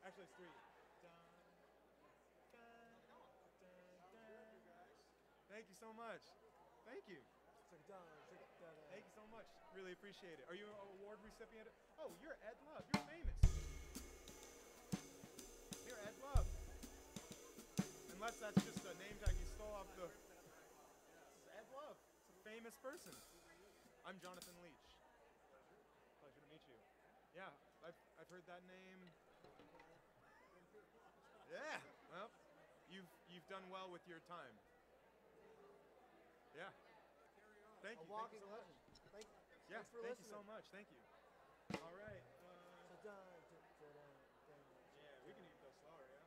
Actually, it's three. Thank you so much. Thank you. Thank you so much. Really appreciate it. Are you an award recipient? Oh, you're Ed Love. You're famous. You're Ed Love. Unless that's just a name tag you stole off the... This is Ed Love. It's a famous person. I'm Jonathan Leach. Pleasure to meet you. Yeah, I've heard that name. Yeah, well, you've done well with your time. Yeah. Thank you. A walking so legend. Thanks for thank listening. you so much. Thank you. All right. Yeah, we can even go slower, yeah?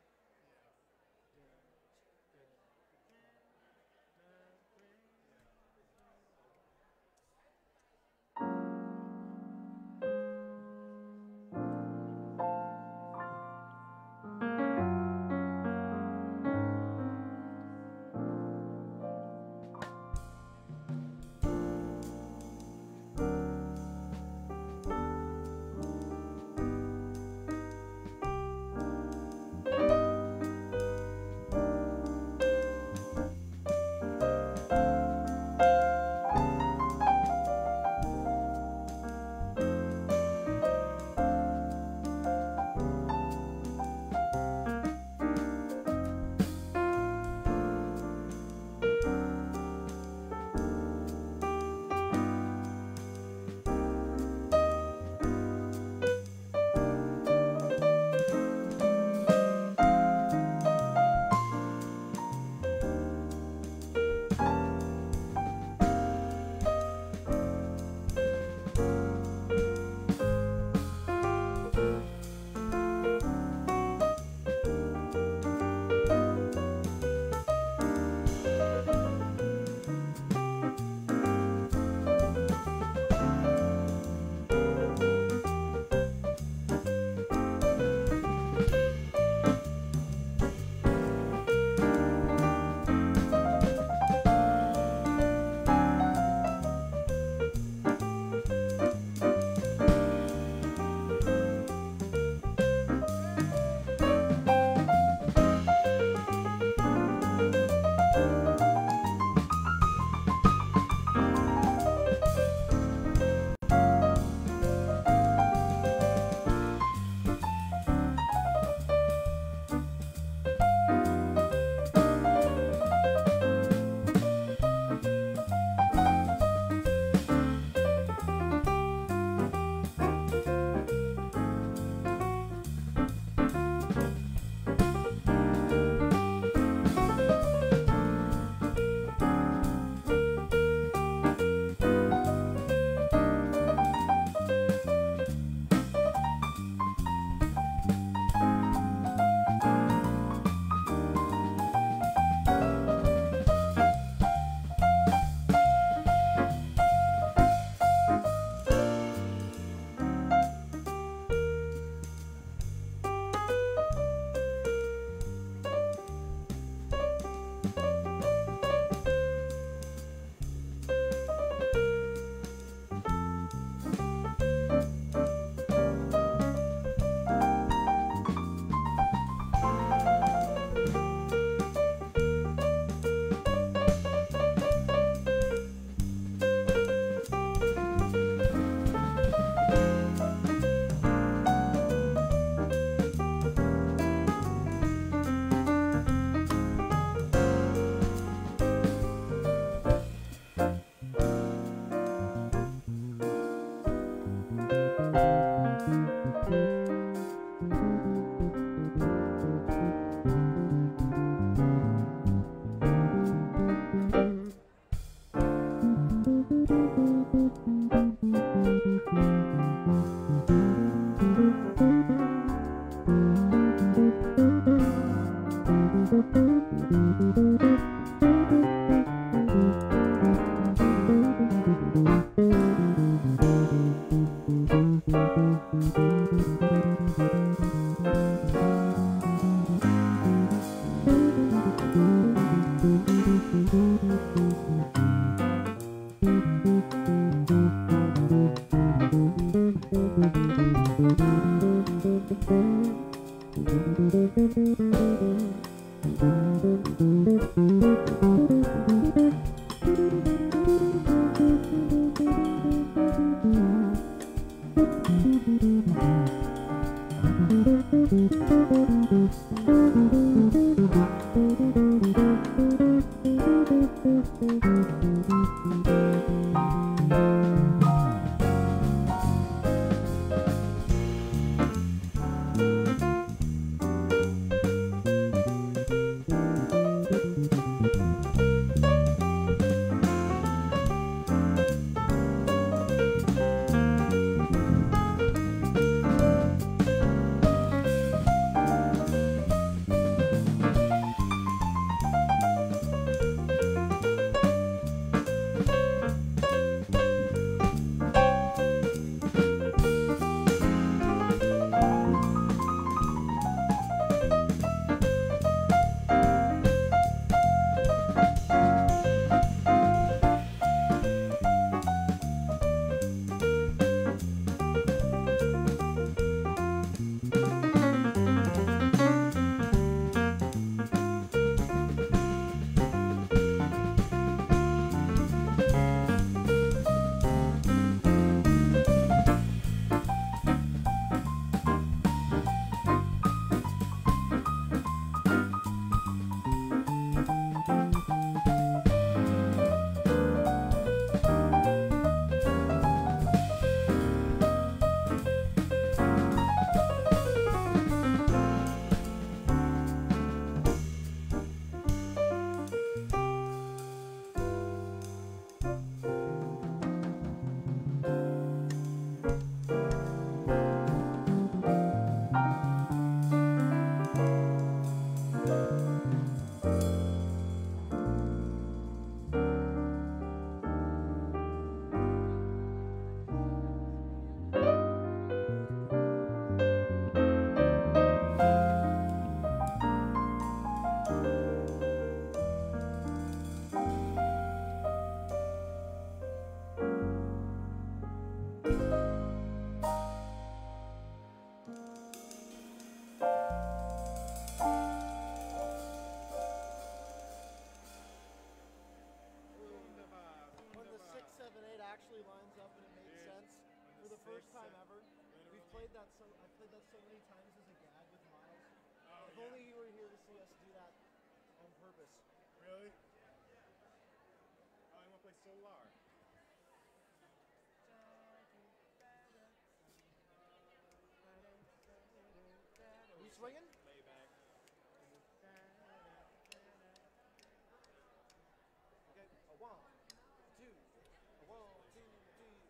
actually lines up and it makes sense. For the first time ever, we've played that so I've played that so many times as a gag with Miles. If only you were here to see us do that on purpose. Really? Oh, I want to play Solar. You swinging? Lay back. Okay, a 1, 2, a 1, 2, 3.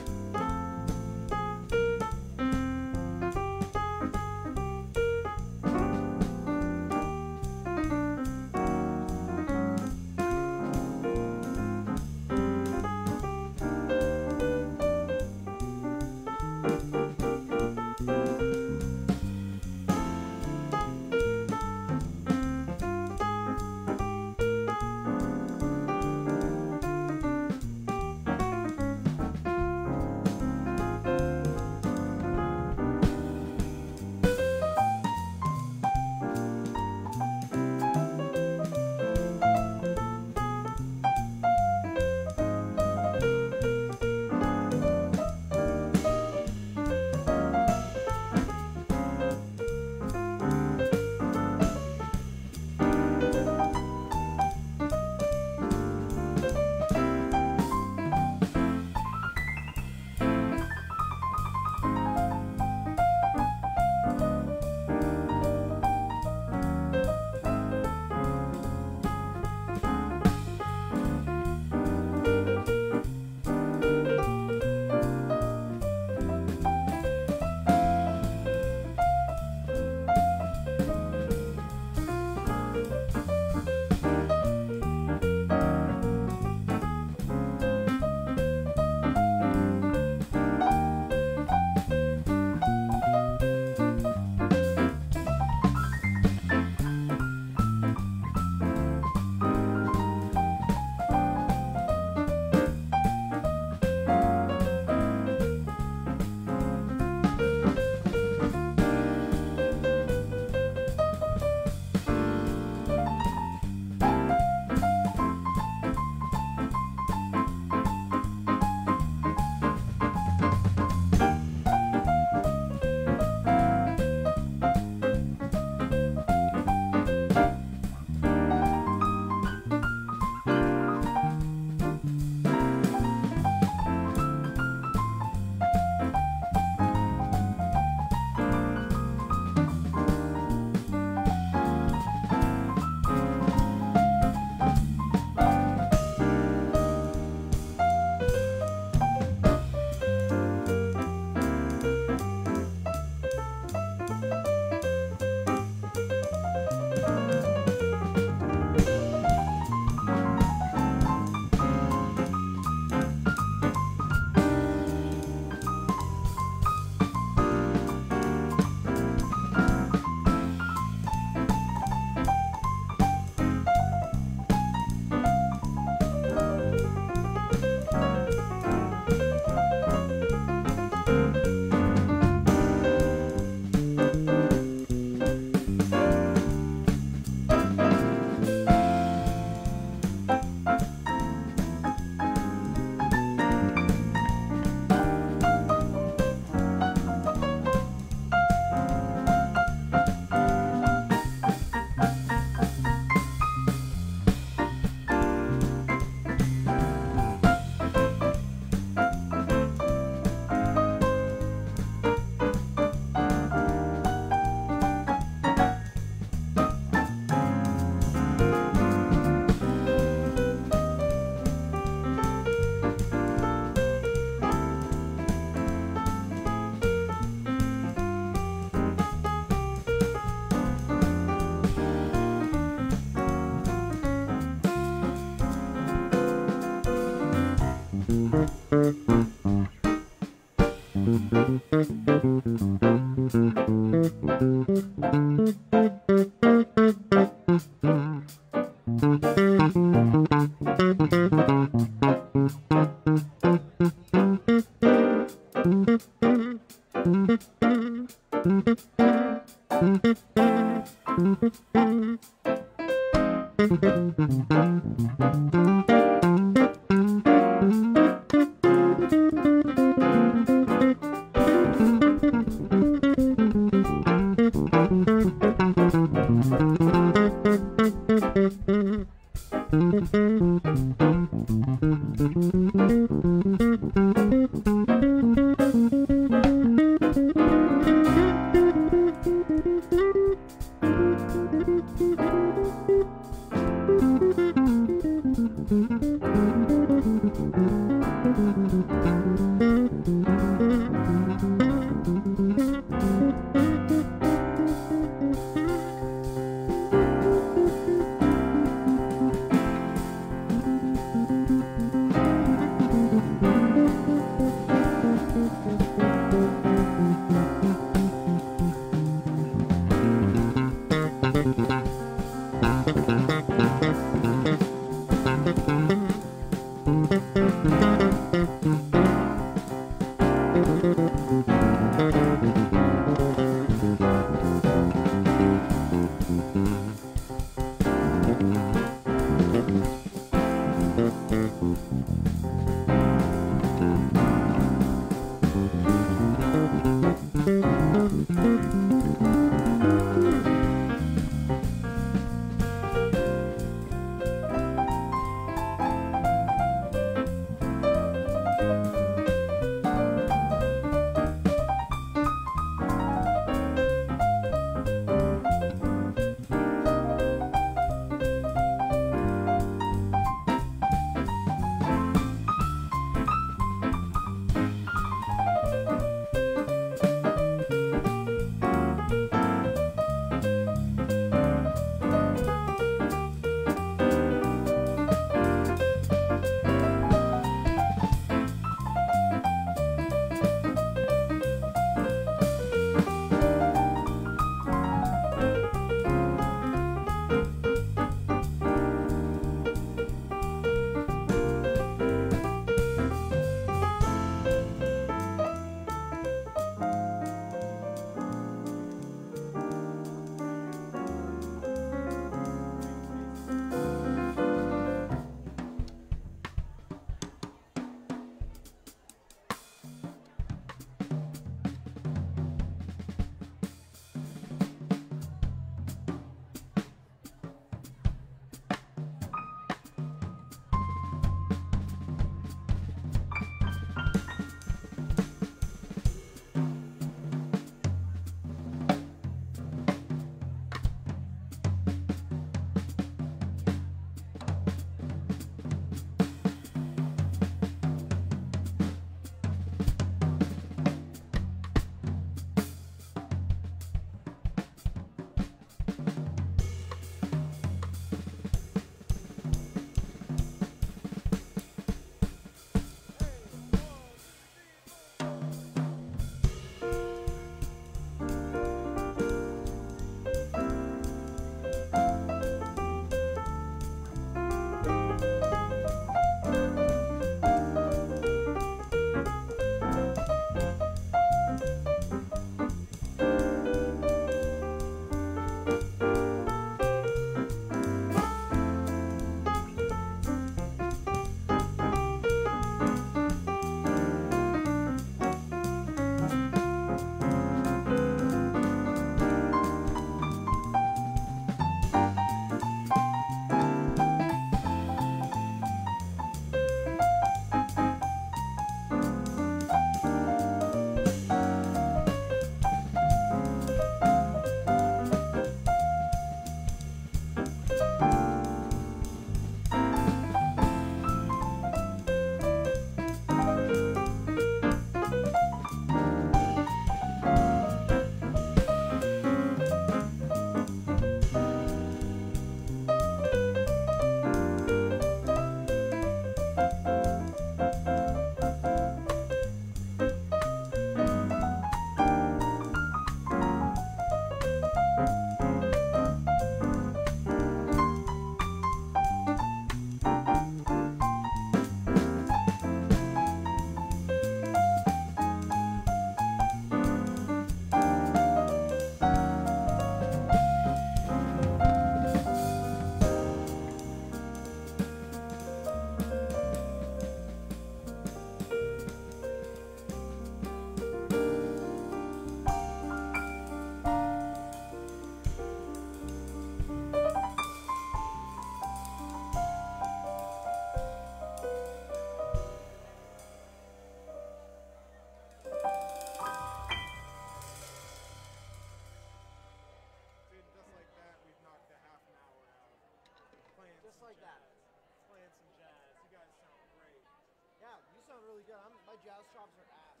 good. My jazz chops are ass.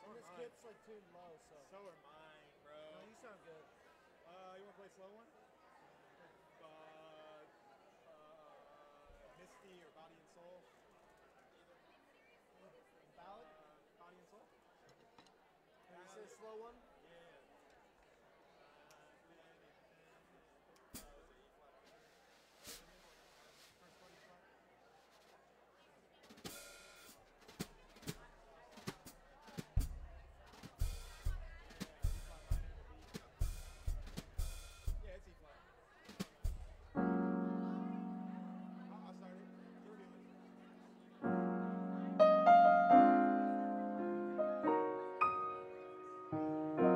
And this kid's like tuned low, so. So are mine, bro. No, you sound good. You want to play a slow one? Misty or Body and Soul? Ballad? Body and Soul? Can you say a slow one? Yeah. Yeah, it's E flat. I'll start it. You'll do it.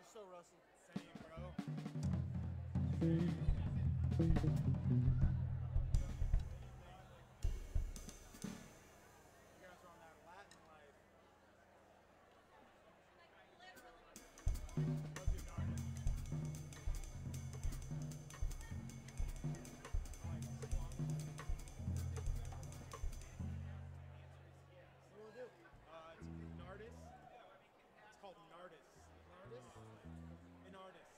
Just so rusty. Same, bro. You guys are on that Latin life. What's your garden? What do you want to do? It's Nardis. It's called Nardis. Nardis? An artist.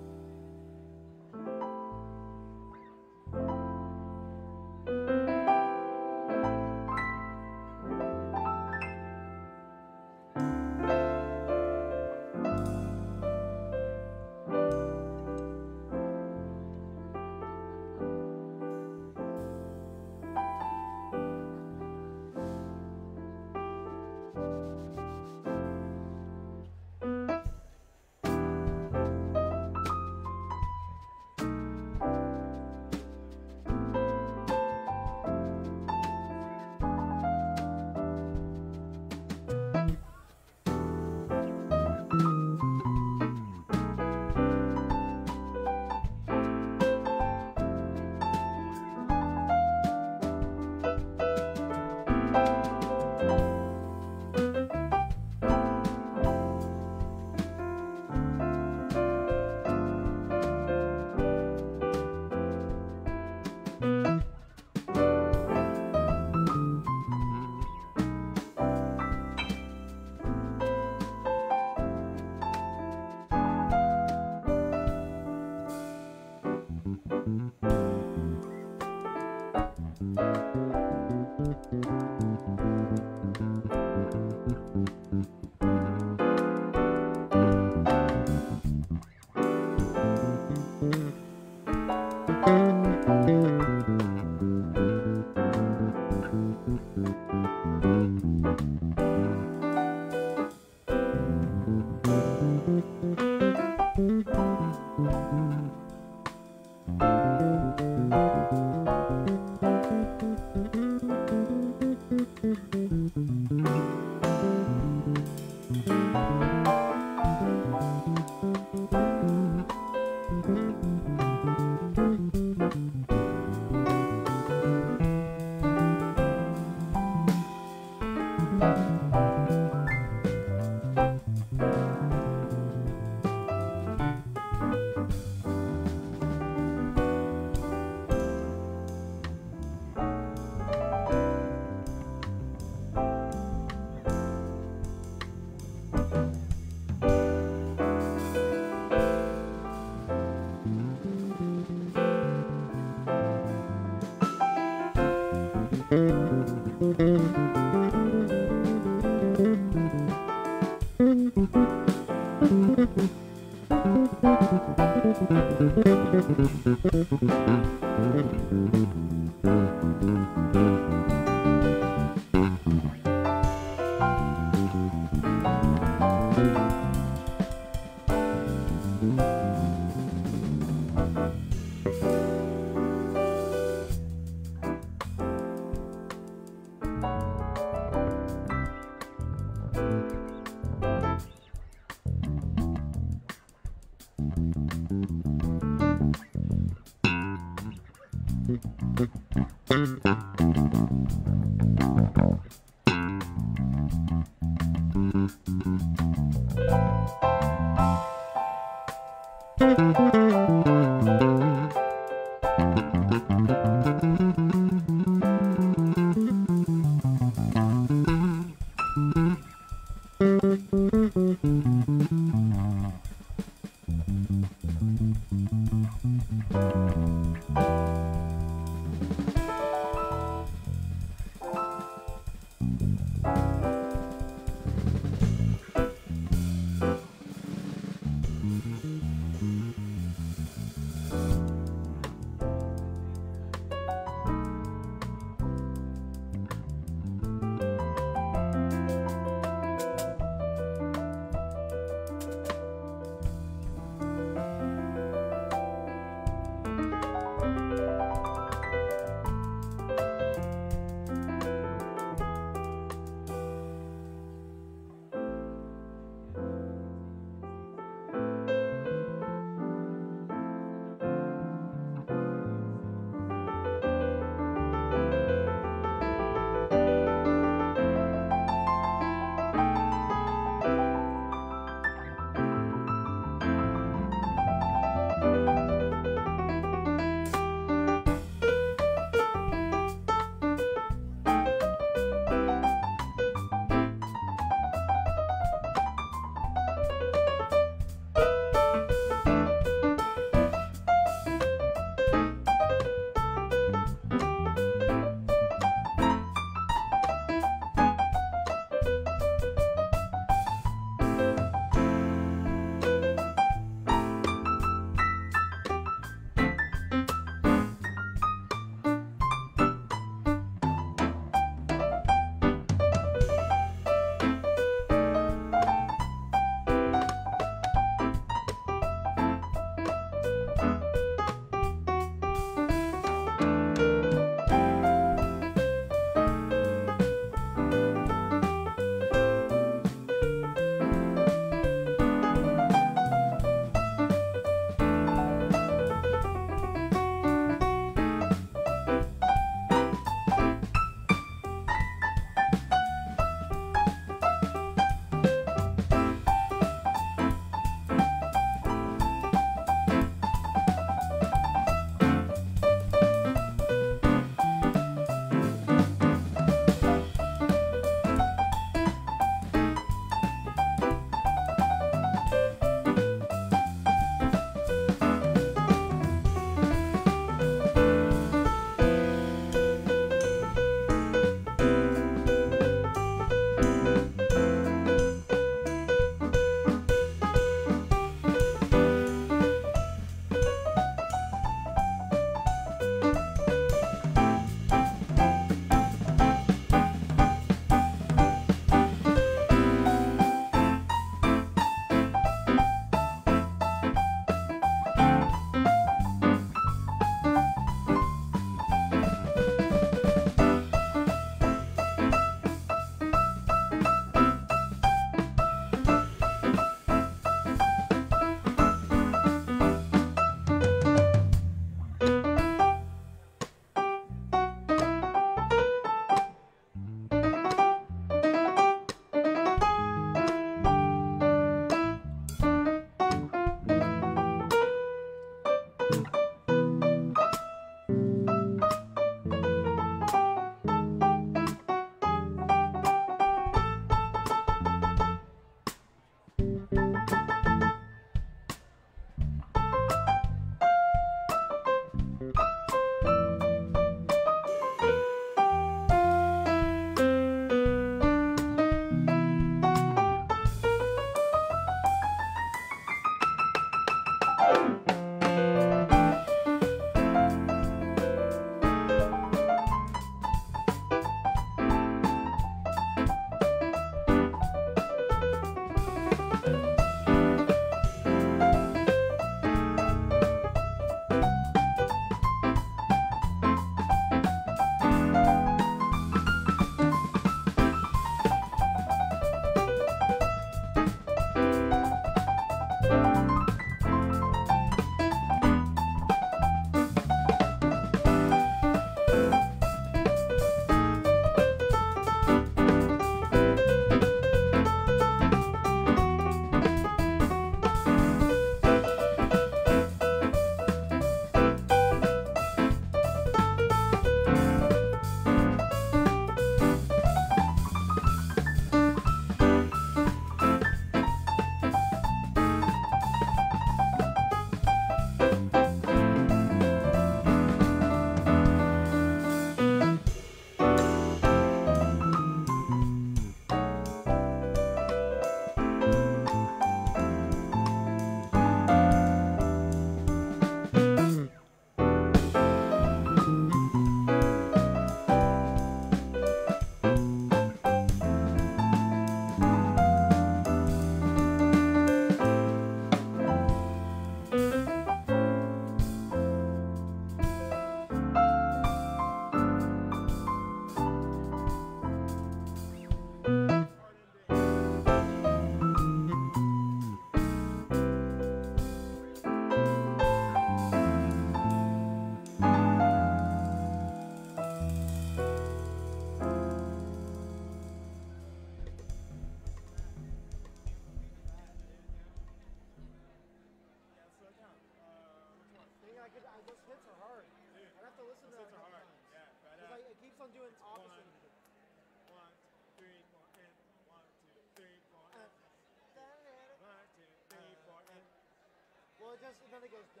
then it goes da.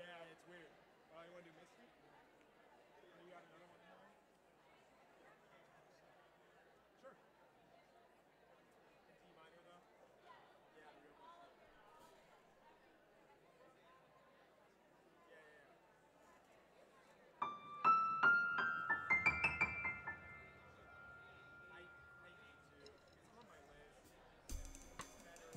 Yeah, it's weird. You want to do Misty? Or you got another one in mind? Sure. In D minor though? Yeah, the real Misty. I need to. It's on my list. It's better.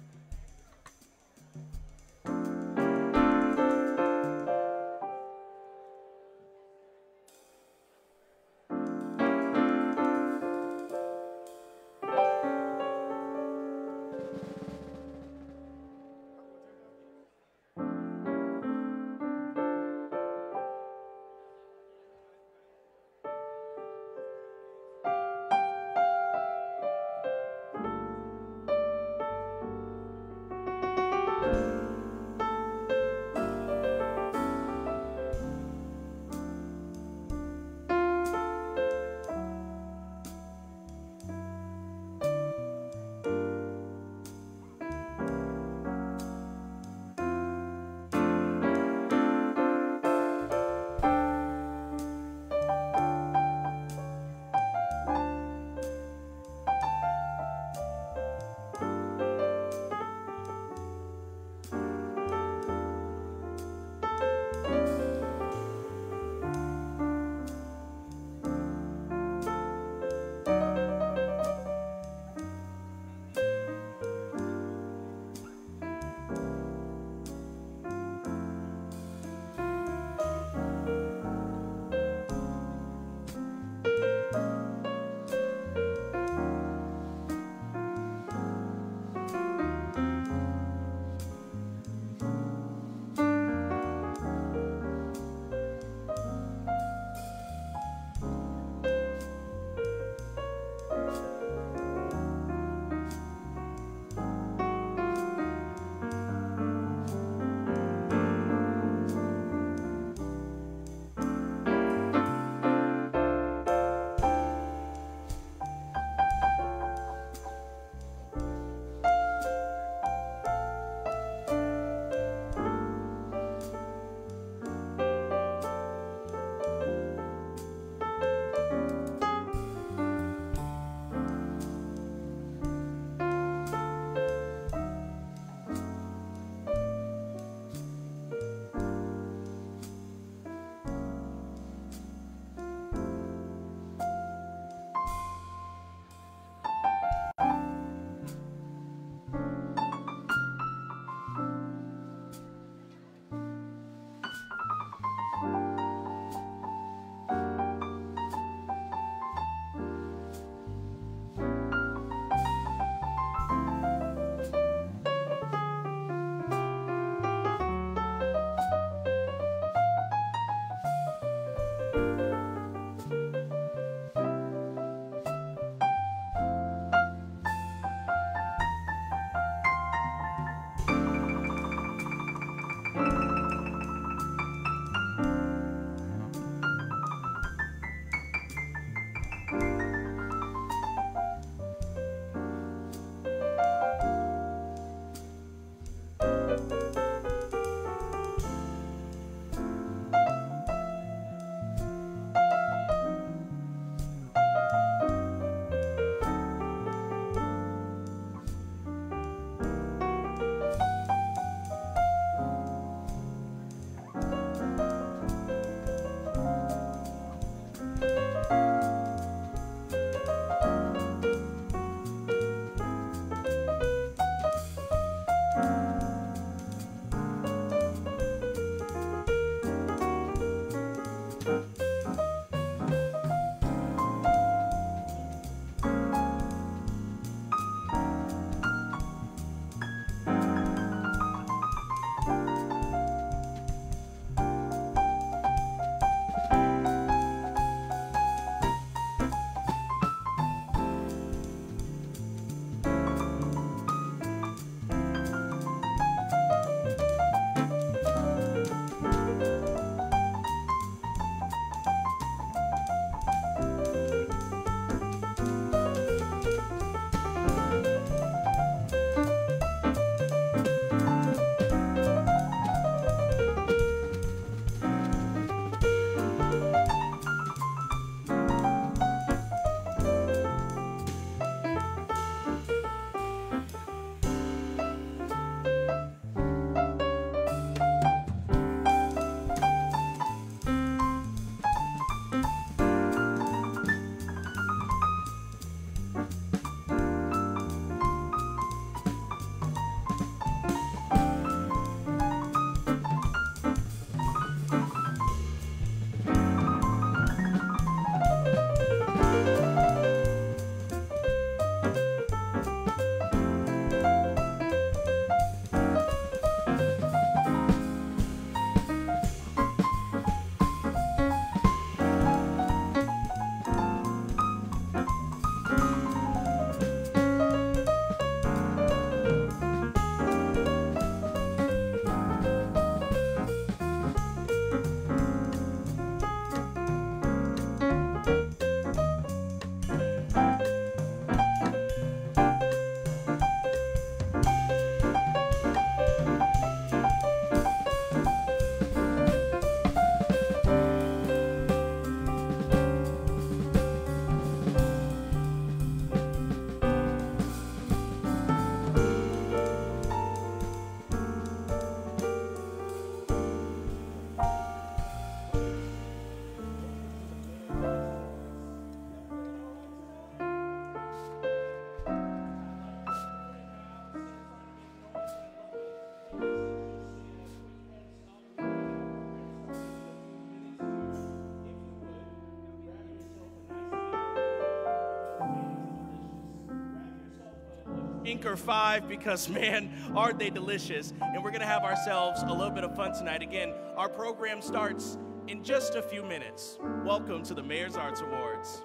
Inker 5 because, man, aren't they delicious. And we're going to have ourselves a little bit of fun tonight. Again, our program starts in just a few minutes. Welcome to the Mayor's Arts Awards.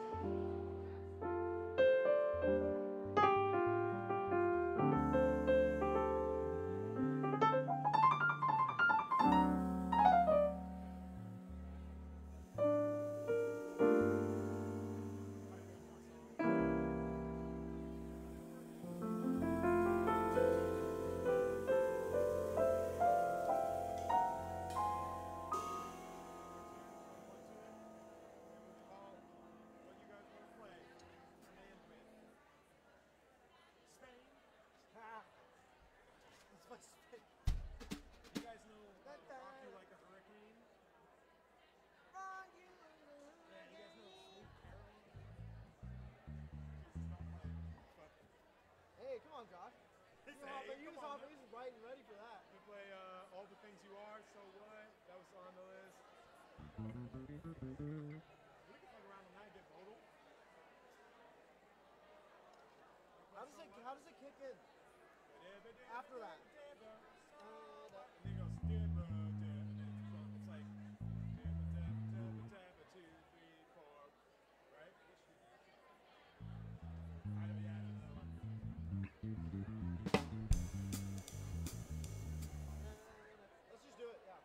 Hey, come on, Josh. He's right and ready for that. We play All the Things You Are, So What? That was on the list. We can fuck around tonight and get modal. How does it kick in? After that. And then it goes dibba, dibba, dibba. It's like dibba, dibba, dibba, dibba, 2, 3, 4, right? I don't know. Let's just do it, yeah.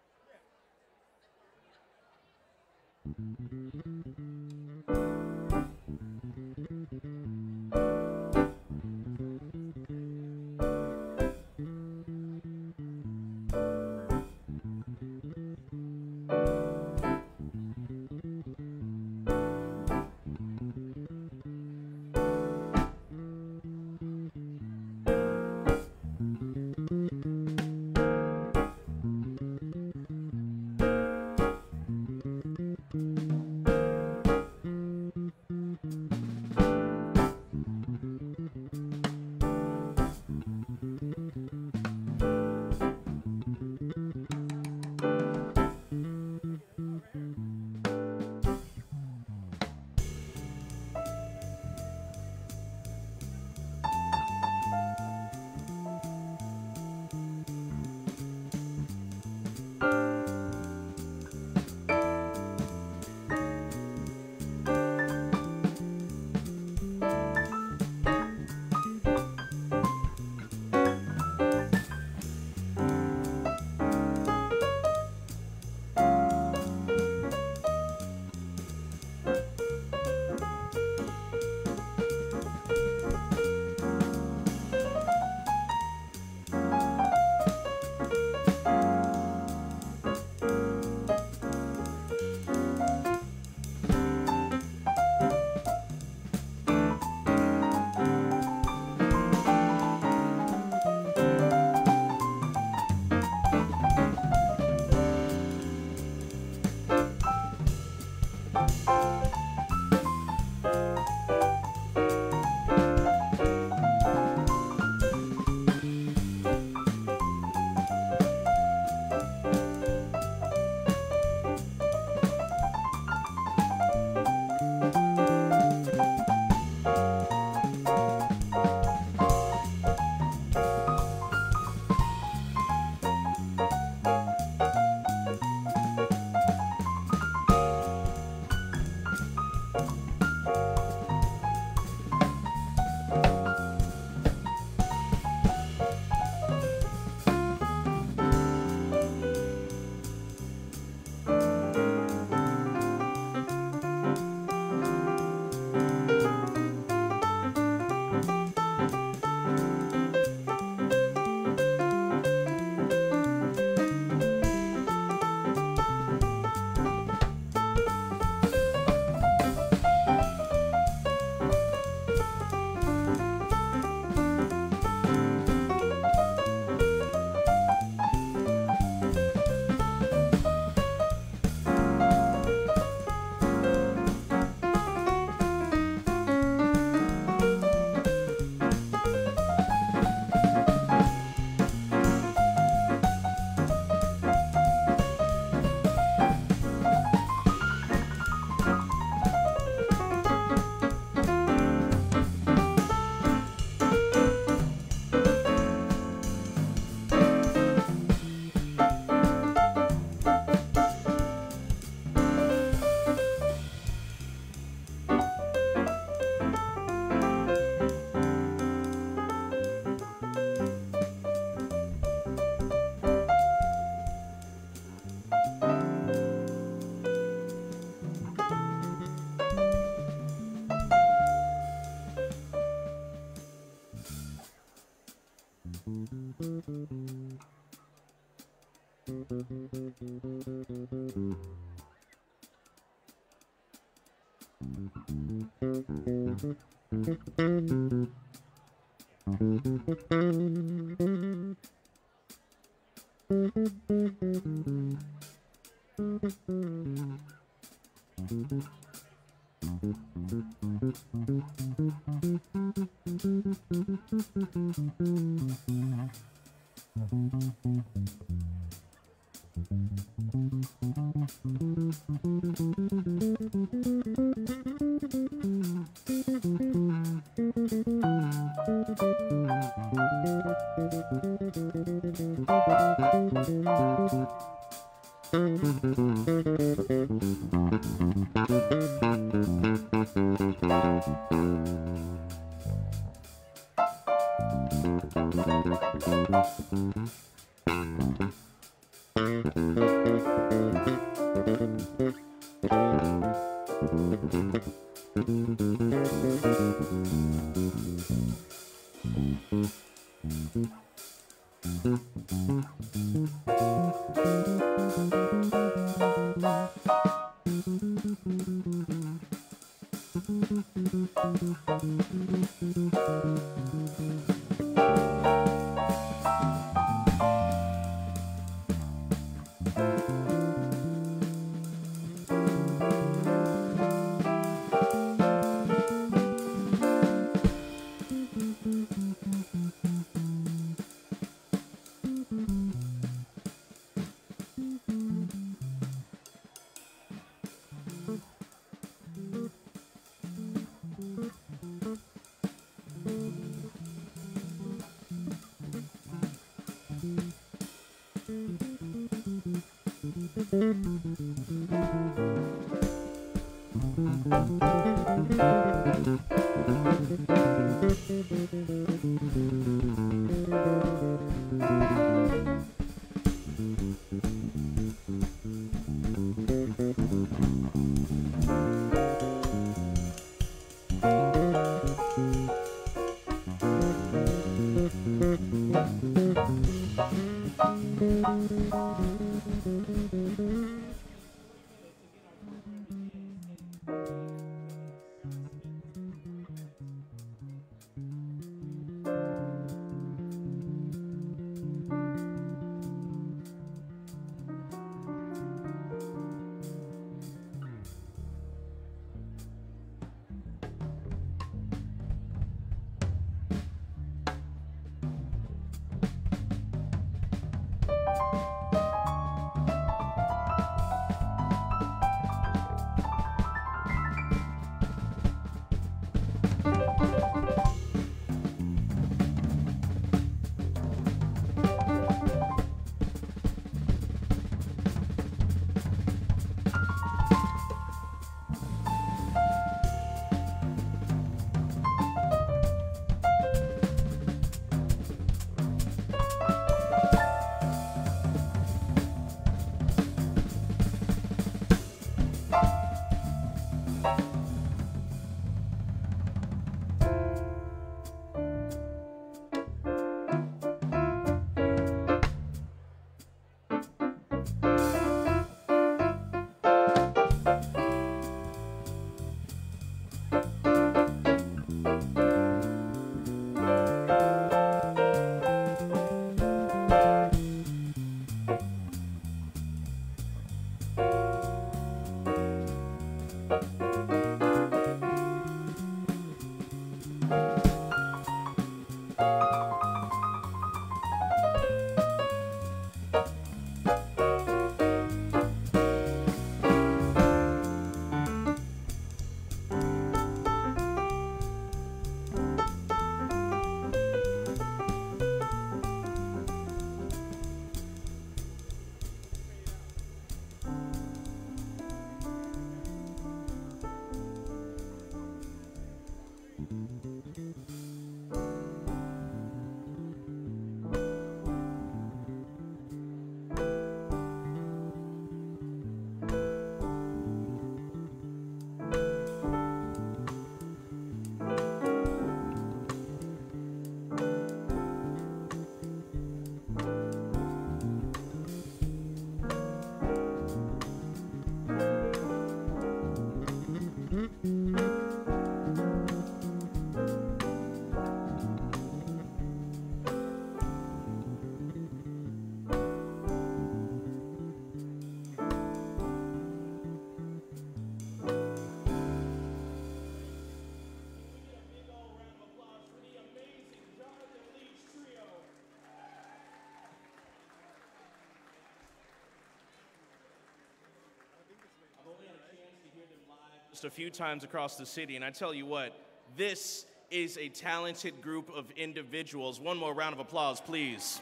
just a few times across the city, and I tell you what, this is a talented group of individuals. One more round of applause, please.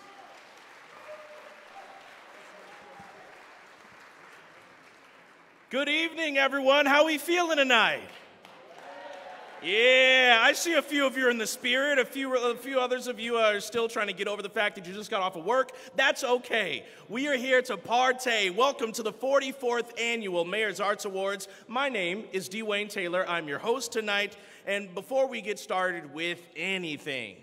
Good evening, everyone. How are we feeling tonight? Yeah, I see a few of you are in the spirit. A few others of you are still trying to get over the fact that you just got off of work. That's okay. We are here to partay. Welcome to the 44th Annual Mayor's Arts Awards. My name is Dwayne Taylor. I'm your host tonight. And before we get started with anything,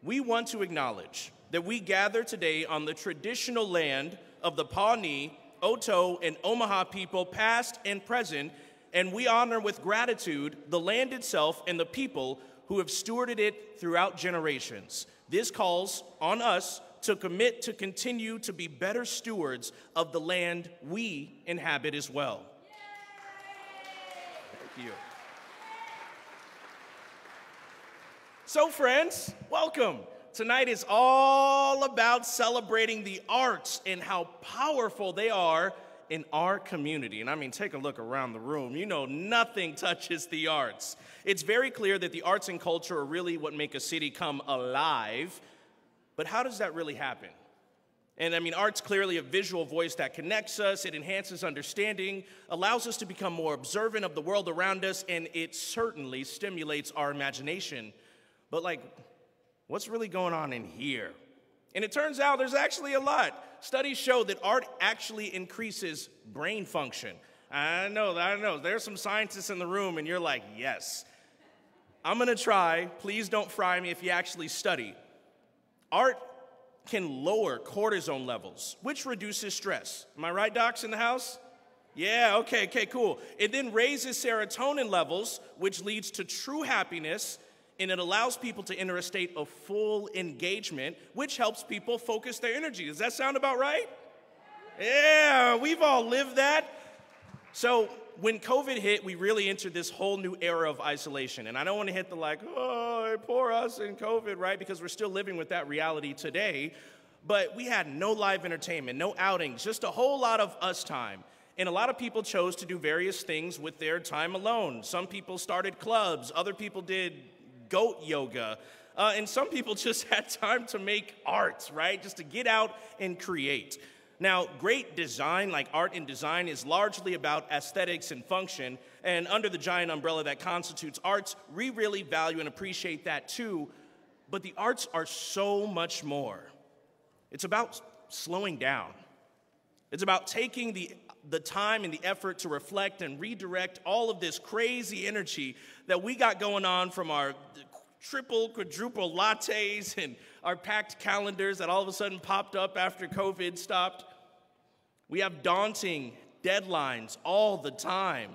we want to acknowledge that we gather today on the traditional land of the Pawnee, Oto, and Omaha people, past and present, and we honor with gratitude the land itself and the people who have stewarded it throughout generations. This calls on us to commit to continue to be better stewards of the land we inhabit as well. Thank you. So friends, welcome. Tonight is all about celebrating the arts and how powerful they are in our community. And I mean, take a look around the room. You know, nothing touches the arts. It's very clear that the arts and culture are really what make a city come alive. But how does that really happen? And I mean, art's clearly a visual voice that connects us, it enhances understanding, allows us to become more observant of the world around us, and it certainly stimulates our imagination. But like, what's really going on in here? And it turns out there's actually a lot. Studies show that art actually increases brain function. I know. There's some scientists in the room, and you're like, yes. I'm gonna try. Please don't fry me if you actually study. Art can lower cortisone levels, which reduces stress. Am I right, docs in the house? Yeah, okay, cool. It then raises serotonin levels, which leads to true happiness, and it allows people to enter a state of full engagement, which helps people focus their energy. Does that sound about right? Yeah, we've all lived that. So when COVID hit, we really entered this whole new era of isolation. And I don't want to hit the like, oh, poor us in COVID, right? Because we're still living with that reality today. But we had no live entertainment, no outings, just a whole lot of us time. And a lot of people chose to do various things with their time alone. Some people started clubs, other people did goat yoga, and some people just had time to make art, right? Just to get out and create. Now, great design, like art and design, is largely about aesthetics and function, and under the giant umbrella that constitutes arts, we really value and appreciate that too, but the arts are so much more. It's about slowing down. It's about taking the time and the effort to reflect and redirect all of this crazy energy that we got going on from our triple, quadruple lattes and our packed calendars that all of a sudden popped up after COVID stopped. We have daunting deadlines all the time.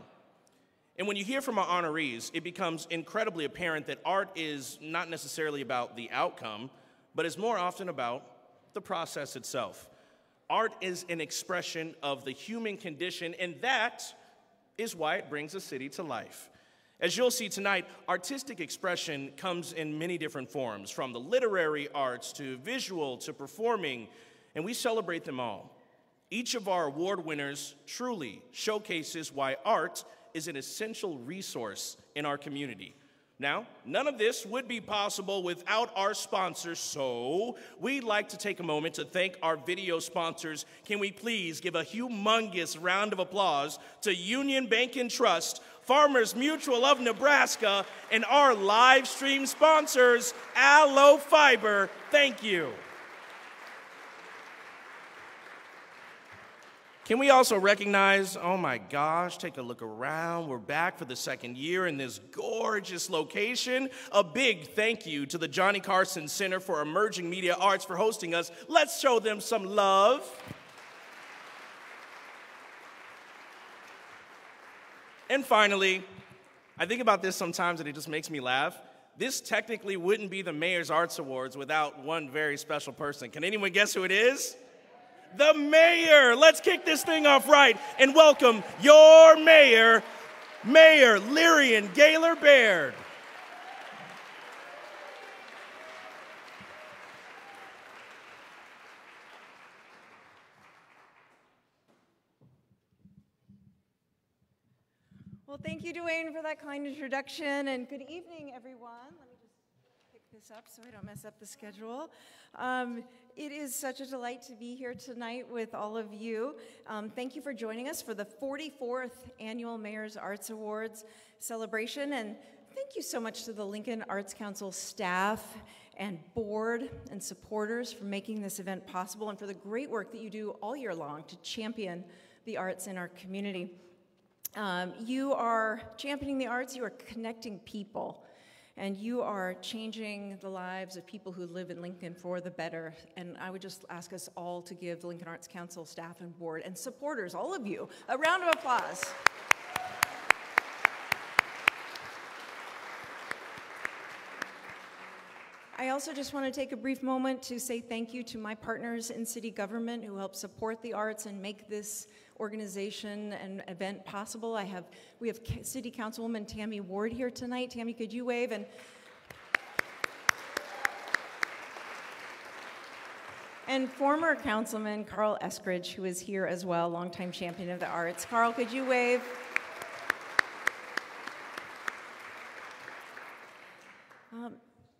And when you hear from our honorees, it becomes incredibly apparent that art is not necessarily about the outcome, but is more often about the process itself. Art is an expression of the human condition, and that is why it brings a city to life. As you'll see tonight, artistic expression comes in many different forms, from the literary arts to visual to performing, and we celebrate them all. Each of our award winners truly showcases why art is an essential resource in our community. Now, none of this would be possible without our sponsors, so we'd like to take a moment to thank our video sponsors. Can we please give a humongous round of applause to Union Bank and Trust, Farmers Mutual of Nebraska, and our live stream sponsors, Aloe Fiber. Thank you. Can we also recognize, oh my gosh, take a look around. We're back for the second year in this gorgeous location. A big thank you to the Johnny Carson Center for Emerging Media Arts for hosting us. Let's show them some love. And finally, I think about this sometimes and it just makes me laugh. This technically wouldn't be the Mayor's Arts Awards without one very special person. Can anyone guess who it is? The mayor. Let's kick this thing off right and welcome your mayor, Mayor Lyrian Gaylor Baird. Well, thank you, Dwayne, for that kind introduction, and good evening, everyone. Let me just pick this up so I don't mess up the schedule. It is such a delight to be here tonight with all of you. Thank you for joining us for the 44th Annual Mayor's Arts Awards celebration, and thank you so much to the Lincoln Arts Council staff and board and supporters for making this event possible and for the great work that you do all year long to champion the arts in our community. You are championing the arts, you are connecting people, and you are changing the lives of people who live in Lincoln for the better. And I would just ask us all to give the Lincoln Arts Council staff and board and supporters, all of you, a round of applause. I also just want to take a brief moment to say thank you to my partners in city government who help support the arts and make this organization and event possible. We have City Councilwoman Tammy Ward here tonight. Tammy, could you wave? And former Councilman Carl Eskridge, who is here as well, longtime champion of the arts. Carl, could you wave?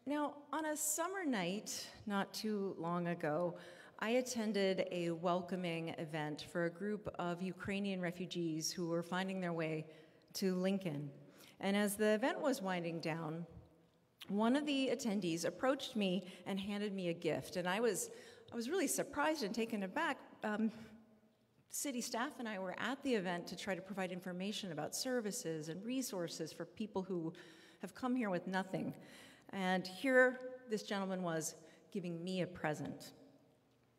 Now, on a summer night not too long ago, I attended a welcoming event for a group of Ukrainian refugees who were finding their way to Lincoln. And as the event was winding down, one of the attendees approached me and handed me a gift. And I was really surprised and taken aback. City staff and I were at the event to try to provide information about services and resources for people who have come here with nothing. And here this gentleman was giving me a present.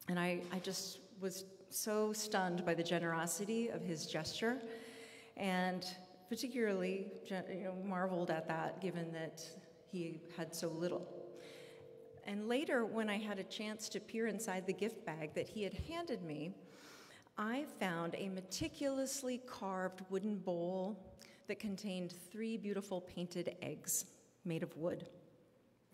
And I just was so stunned by the generosity of his gesture, and particularly marveled at that, given that he had so little. And later, when I had a chance to peer inside the gift bag that he had handed me, I found a meticulously carved wooden bowl that contained 3 beautiful painted eggs made of wood.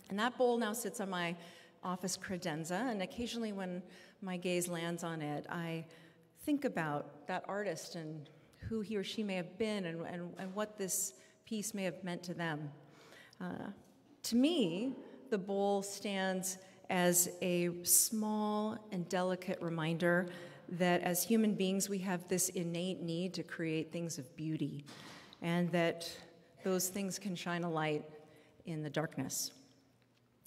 And that bowl now sits on my office credenza, and occasionally when my gaze lands on it, I think about that artist and who he or she may have been and what this piece may have meant to them. To me, the bowl stands as a small and delicate reminder that as human beings, we have this innate need to create things of beauty, and that those things can shine a light in the darkness.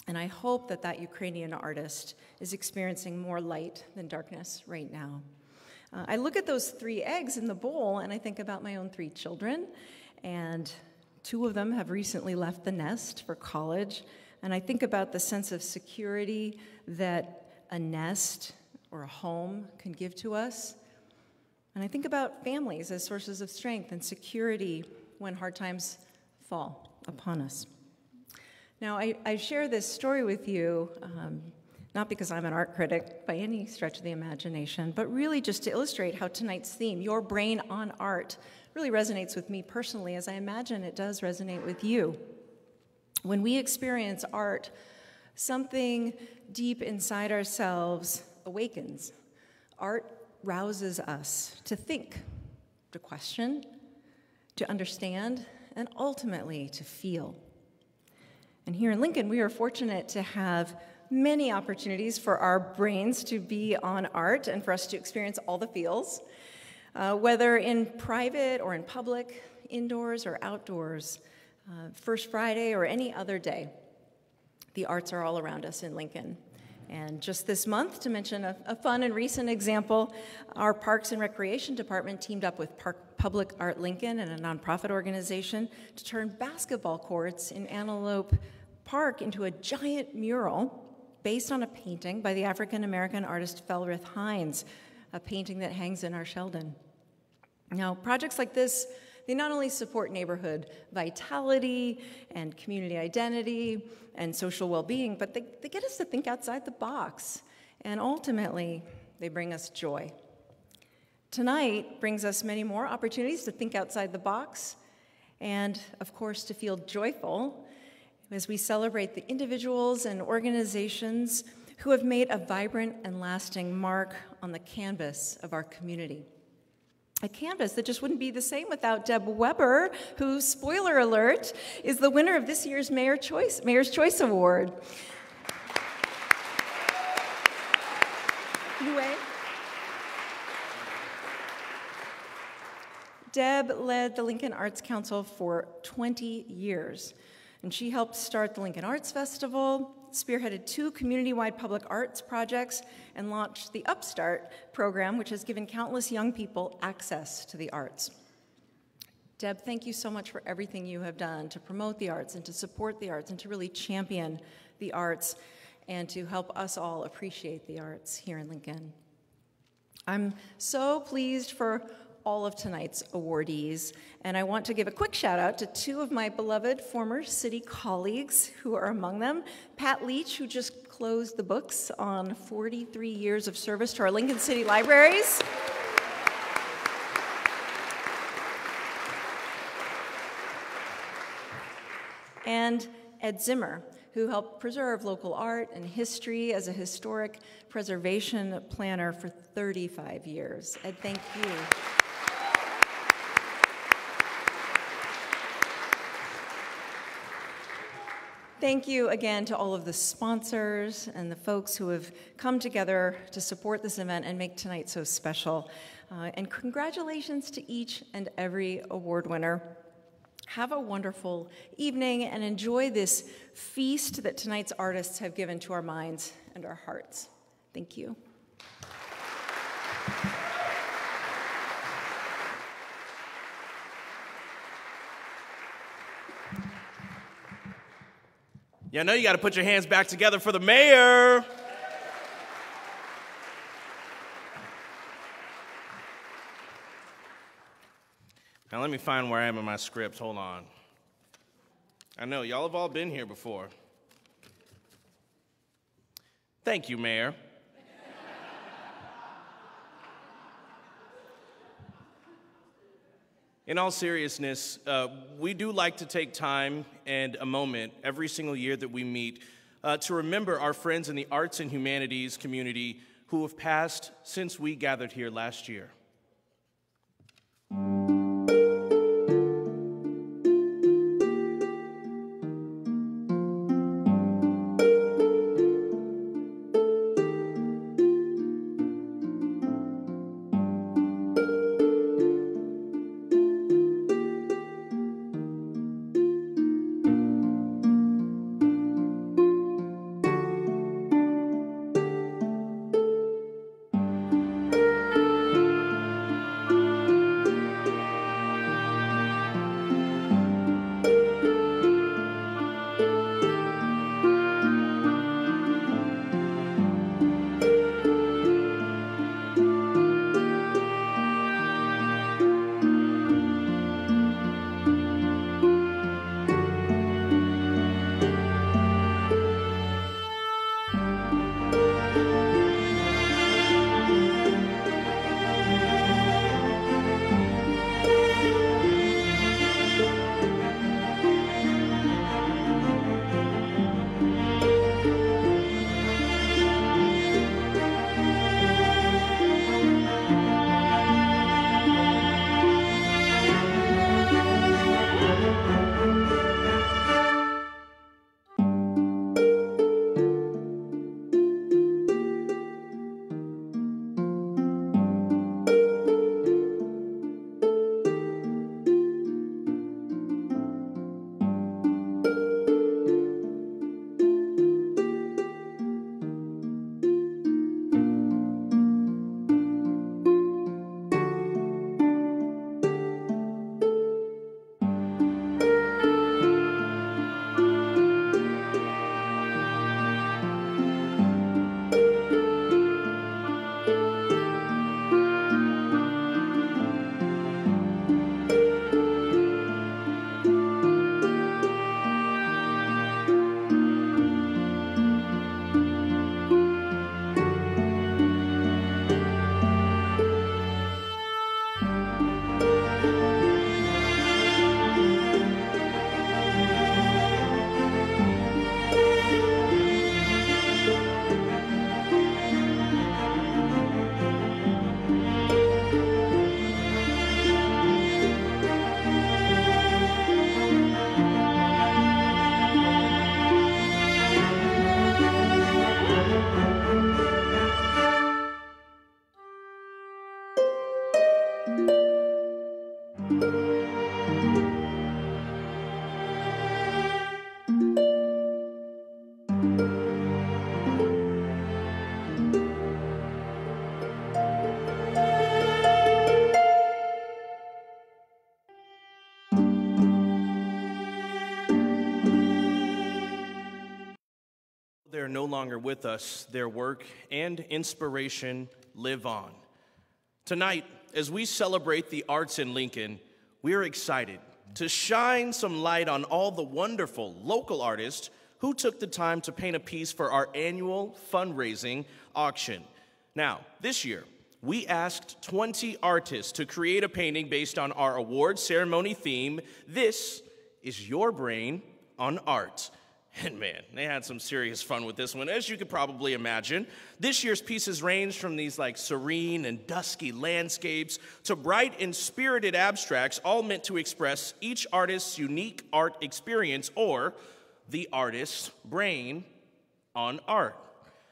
And I hope that that Ukrainian artist is experiencing more light than darkness right now. I look at those 3 eggs in the bowl and I think about my own 3 children, and 2 of them have recently left the nest for college. And I think about the sense of security that a nest or a home can give to us. And I think about families as sources of strength and security when hard times fall upon us. Now, I share this story with you, not because I'm an art critic by any stretch of the imagination, but really just to illustrate how tonight's theme, Your Brain on Art, really resonates with me personally, as I imagine it does resonate with you. When we experience art, something deep inside ourselves awakens. Art rouses us to think, to question, to understand, and ultimately to feel. And here in Lincoln, we are fortunate to have many opportunities for our brains to be on art and for us to experience all the feels, whether in private or in public, indoors or outdoors, First Friday or any other day. The arts are all around us in Lincoln. And just this month, to mention a fun and recent example, our Parks and Recreation Department teamed up with Public Art Lincoln and a nonprofit organization to turn basketball courts in Antelope Park into a giant mural based on a painting by the African-American artist Felrith Hines, a painting that hangs in our Sheldon. Now, projects like this, they not only support neighborhood vitality and community identity and social well-being, but they get us to think outside the box, and ultimately, they bring us joy. Tonight brings us many more opportunities to think outside the box and, of course, to feel joyful as we celebrate the individuals and organizations who have made a vibrant and lasting mark on the canvas of our community. A canvas that just wouldn't be the same without Deb Weber, who, spoiler alert, is the winner of this year's Mayor's Choice Award. Deb led the Lincoln Arts Council for 20 years, and she helped start the Lincoln Arts Festival, spearheaded 2 community-wide public arts projects, and launched the Upstart program, which has given countless young people access to the arts. Deb, thank you so much for everything you have done to promote the arts and to support the arts and to really champion the arts and to help us all appreciate the arts here in Lincoln. I'm so pleased for all of tonight's awardees, and I want to give a quick shout out to 2 of my beloved former city colleagues who are among them. Pat Leach, who just closed the books on 43 years of service to our Lincoln City libraries. And Ed Zimmer, who helped preserve local art and history as a historic preservation planner for 35 years. Ed, thank you. Thank you again to all of the sponsors and the folks who have come together to support this event and make tonight so special. And congratulations to each and every award winner. Have a wonderful evening and enjoy this feast that tonight's artists have given to our minds and our hearts. Thank you. Yeah, I know you got to put your hands back together for the mayor. Now let me find where I am in my script. Hold on. I know, y'all have all been here before. Thank you, Mayor. In all seriousness, we do like to take time and a moment every single year that we meet to remember our friends in the arts and humanities community who have passed since we gathered here last year. longer with us, their work and inspiration live on. Tonight, as we celebrate the arts in Lincoln, we are excited to shine some light on all the wonderful local artists who took the time to paint a piece for our annual fundraising auction. Now, this year, we asked 20 artists to create a painting based on our award ceremony theme. This is Your Brain on Art. And man, they had some serious fun with this one, as you could probably imagine. This year's pieces range from these like serene and dusky landscapes to bright and spirited abstracts, all meant to express each artist's unique art experience or the artist's brain on art.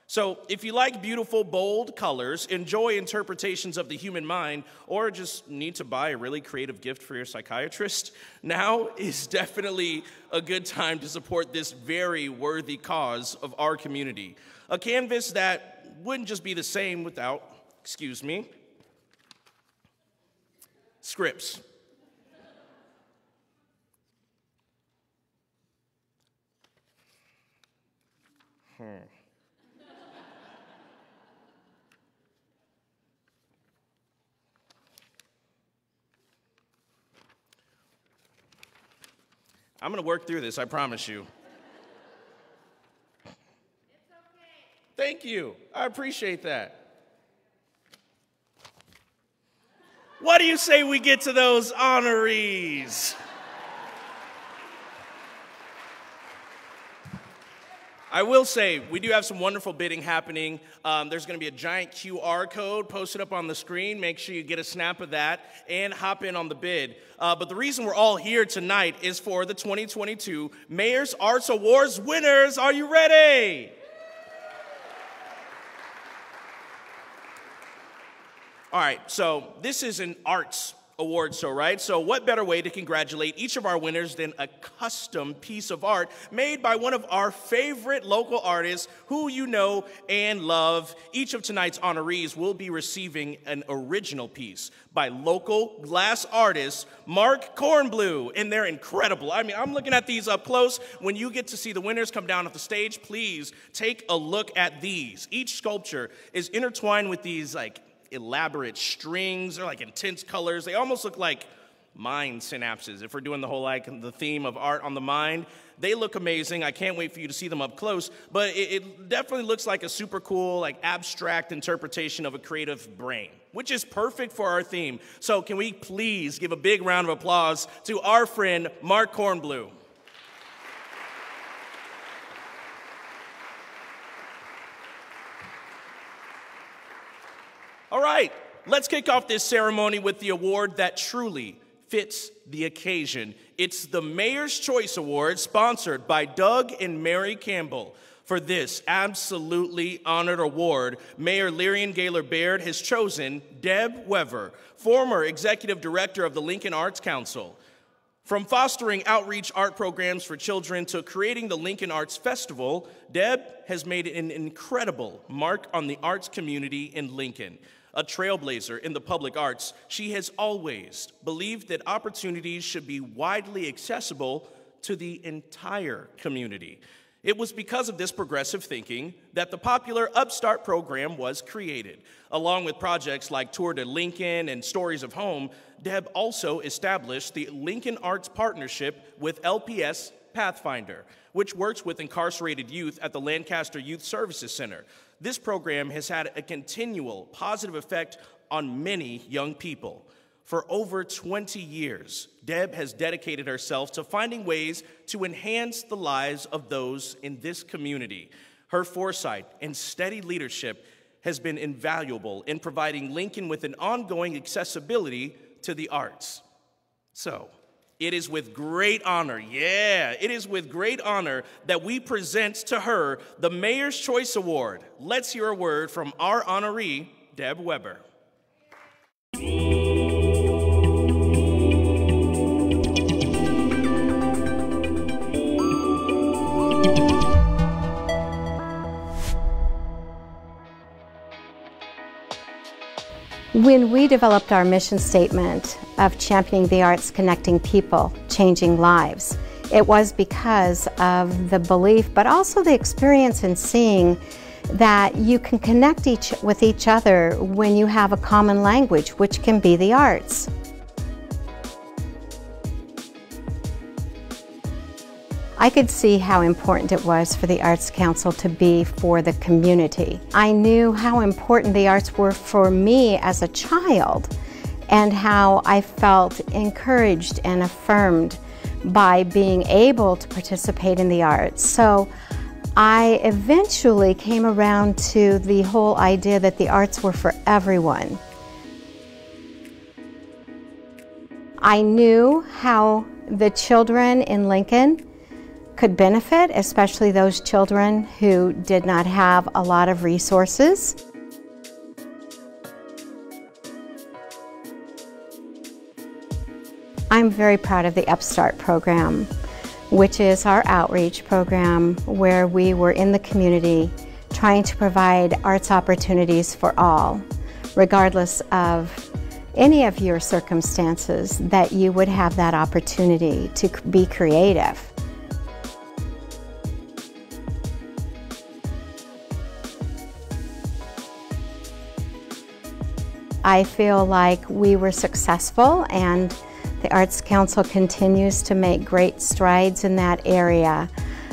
So if you like beautiful, bold colors, enjoy interpretations of the human mind, or just need to buy a really creative gift for your psychiatrist, now is definitely a good time to support this very worthy cause of our community. A canvas that wouldn't just be the same without, excuse me, scripts. I'm going to work through this, I promise you. It's okay. Thank you. I appreciate that. What do you say we get to those honorees? I will say, we do have some wonderful bidding happening. There's going to be a giant QR code posted up on the screen. Make sure you get a snap of that and hop in on the bid. But the reason we're all here tonight is for the 2022 Mayor's Arts Awards winners. Are you ready? All right, so this is an arts award show, right? So what better way to congratulate each of our winners than a custom piece of art made by one of our favorite local artists who you know and love. Each of tonight's honorees will be receiving an original piece by local glass artist Mark Kornblue, and they're incredible. I mean, I'm looking at these up close. When you get to see the winners come down off the stage, please take a look at these. Each sculpture is intertwined with these like elaborate strings. They're like intense colors. They almost look like mind synapses. If we're doing the whole like the theme of art on the mind, they look amazing. I can't wait for you to see them up close, but it definitely looks like a super cool, like abstract interpretation of a creative brain, which is perfect for our theme. So can we please give a big round of applause to our friend Mark Kornblue. All right, let's kick off this ceremony with the award that truly fits the occasion. It's the Mayor's Choice Award, sponsored by Doug and Mary Campbell. For this absolutely honored award, Mayor Lyrian Gaylor Baird has chosen Deb Weber, former executive director of the Lincoln Arts Council. From fostering outreach art programs for children to creating the Lincoln Arts Festival, Deb has made an incredible mark on the arts community in Lincoln. A trailblazer in the public arts, she has always believed that opportunities should be widely accessible to the entire community. It was because of this progressive thinking that the popular Upstart program was created. Along with projects like Tour de Lincoln and Stories of Home, Deb also established the Lincoln Arts Partnership with LPS Pathfinder, which works with incarcerated youth at the Lancaster Youth Services Center. This program has had a continual positive effect on many young people. For over 20 years, Deb has dedicated herself to finding ways to enhance the lives of those in this community. Her foresight and steady leadership has been invaluable in providing Lincoln with an ongoing accessibility to the arts. So, it is with great honor, it is with great honor that we present to her the Mayor's Choice Award. Let's hear a word from our honoree, Deb Weber. When we developed our mission statement of championing the arts, connecting people, changing lives, It was because of the belief, but also the experience in seeing that you can connect with each other when you have a common language, which can be the arts. I could see how important it was for the Arts Council to be for the community. I knew how important the arts were for me as a child and how I felt encouraged and affirmed by being able to participate in the arts. So I eventually came around to the whole idea that the arts were for everyone. I knew how the children in Lincoln could benefit, especially those children who did not have a lot of resources. I'm very proud of the Upstart program, which is our outreach program where we were in the community trying to provide arts opportunities for all, regardless of any of your circumstances, that you would have that opportunity to be creative. I feel like we were successful, and the Arts Council continues to make great strides in that area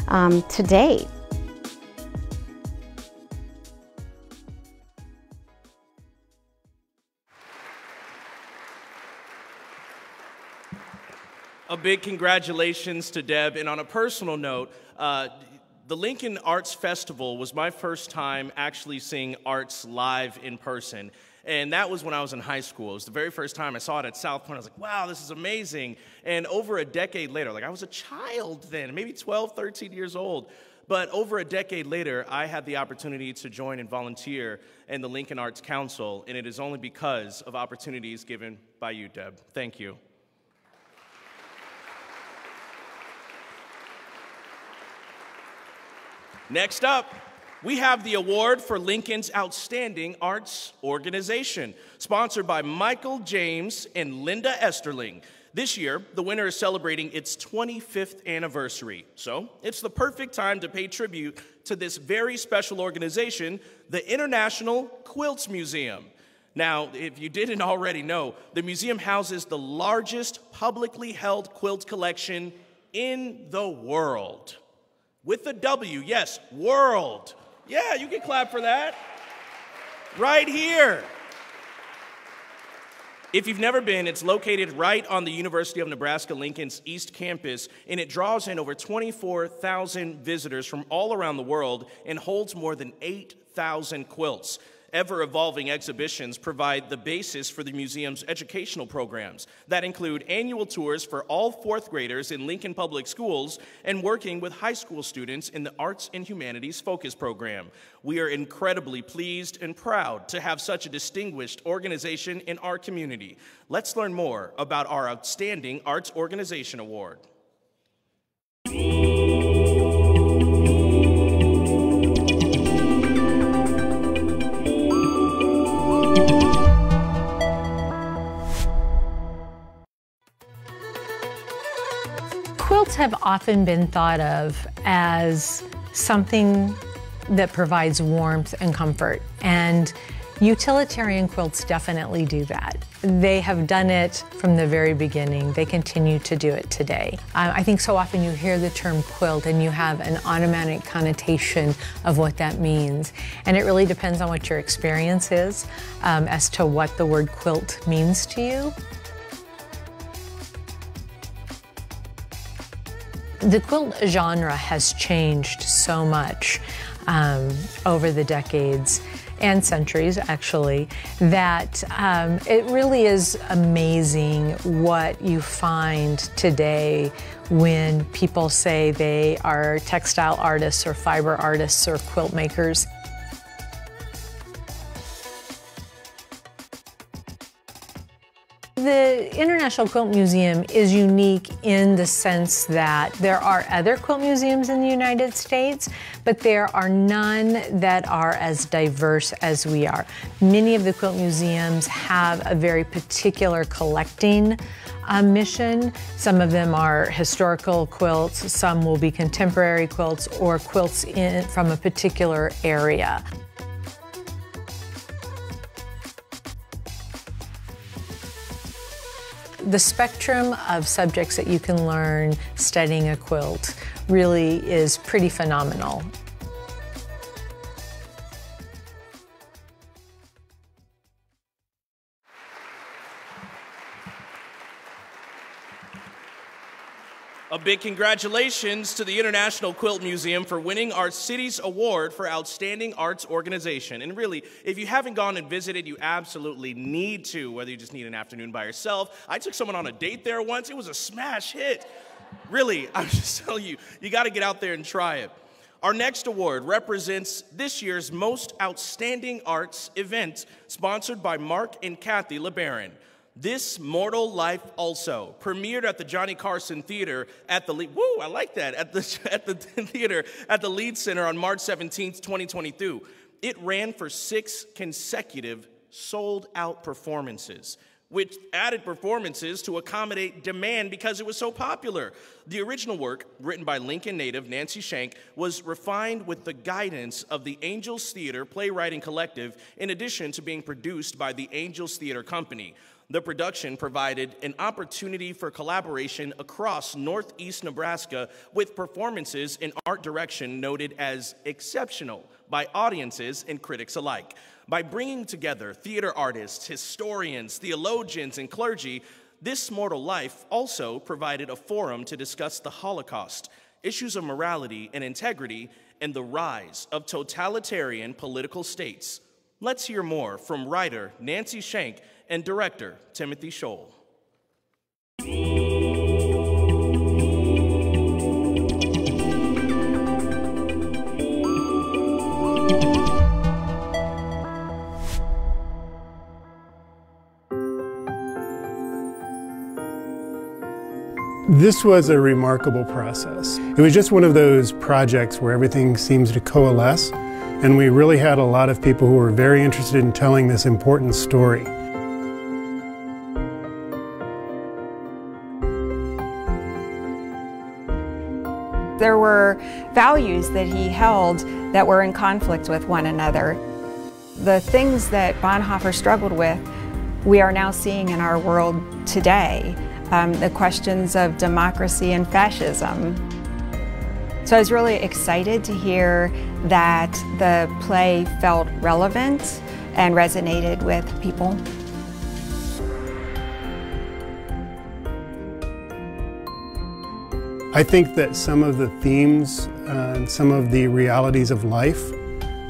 to date. A big congratulations to Deb, and on a personal note, the Lincoln Arts Festival was my first time actually seeing arts live in person. And that was when I was in high school. It was the very first time I saw it at South Point. I was like, wow, this is amazing. And over a decade later, like I was a child then, maybe 12, 13 years old. But over a decade later, I had the opportunity to join and volunteer in the Lincoln Arts Council. And it is only because of opportunities given by you, Deb. Thank you. Next up, we have the award for Lincoln's Outstanding Arts Organization, sponsored by Michael James and Linda Esterling. This year, the winner is celebrating its 25th anniversary. So it's the perfect time to pay tribute to this very special organization, the International Quilts Museum. Now, if you didn't already know, the museum houses the largest publicly held quilt collection in the world. With a W, yes, world. Yeah, you can clap for that. Right here. If you've never been, it's located right on the University of Nebraska-Lincoln's East Campus, and it draws in over 24,000 visitors from all around the world and holds more than 8,000 quilts. Ever-evolving exhibitions provide the basis for the museum's educational programs that include annual tours for all fourth graders in Lincoln Public Schools and working with high school students in the Arts and Humanities Focus Program. We are incredibly pleased and proud to have such a distinguished organization in our community. Let's learn more about our Outstanding Arts Organization Award. Quilts have often been thought of as something that provides warmth and comfort, and utilitarian quilts definitely do that. They have done it from the very beginning. They continue to do it today. I think so often you hear the term quilt and you have an automatic connotation of what that means, and it really depends on what your experience is as to what the word quilt means to you. The quilt genre has changed so much over the decades and centuries, actually, that it really is amazing what you find today when people say they are textile artists or fiber artists or quilt makers. The International Quilt Museum is unique in the sense that there are other quilt museums in the United States, but there are none that are as diverse as we are. Many of the quilt museums have a very particular collecting mission. Some of them are historical quilts, some will be contemporary quilts, or quilts from a particular area. The spectrum of subjects that you can learn studying a quilt really is pretty phenomenal. A big congratulations to the International Quilt Museum for winning our city's award for Outstanding Arts Organization. And really, if you haven't gone and visited, you absolutely need to, whether you just need an afternoon by yourself. I took someone on a date there once. It was a smash hit. Really, I'm just telling you, you got to get out there and try it. Our next award represents this year's Most Outstanding Arts event, sponsored by Mark and Kathy LeBaron. This Mortal Life also premiered at the Johnny Carson Theater at the at the theater at the Leeds Center on March 17th, 2022. It ran for 6 consecutive sold-out performances, which added performances to accommodate demand because it was so popular. The original work, written by Lincoln native Nancy Shank, was refined with the guidance of the Angels Theater Playwriting Collective, in addition to being produced by the Angels Theater Company. The production provided an opportunity for collaboration across Northeast Nebraska, with performances in art direction noted as exceptional by audiences and critics alike. By bringing together theater artists, historians, theologians, and clergy, This Mortal Life also provided a forum to discuss the Holocaust, issues of morality and integrity, and the rise of totalitarian political states. Let's hear more from writer Nancy Shank and director Timothy Scholl. This was a remarkable process. It was just one of those projects where everything seems to coalesce, and we really had a lot of people who were very interested in telling this important story. There were values that he held that were in conflict with one another. The things that Bonhoeffer struggled with, we are now seeing in our world today. The questions of democracy and fascism. So I was really excited to hear that the play felt relevant and resonated with people. I think that some of the themes and some of the realities of life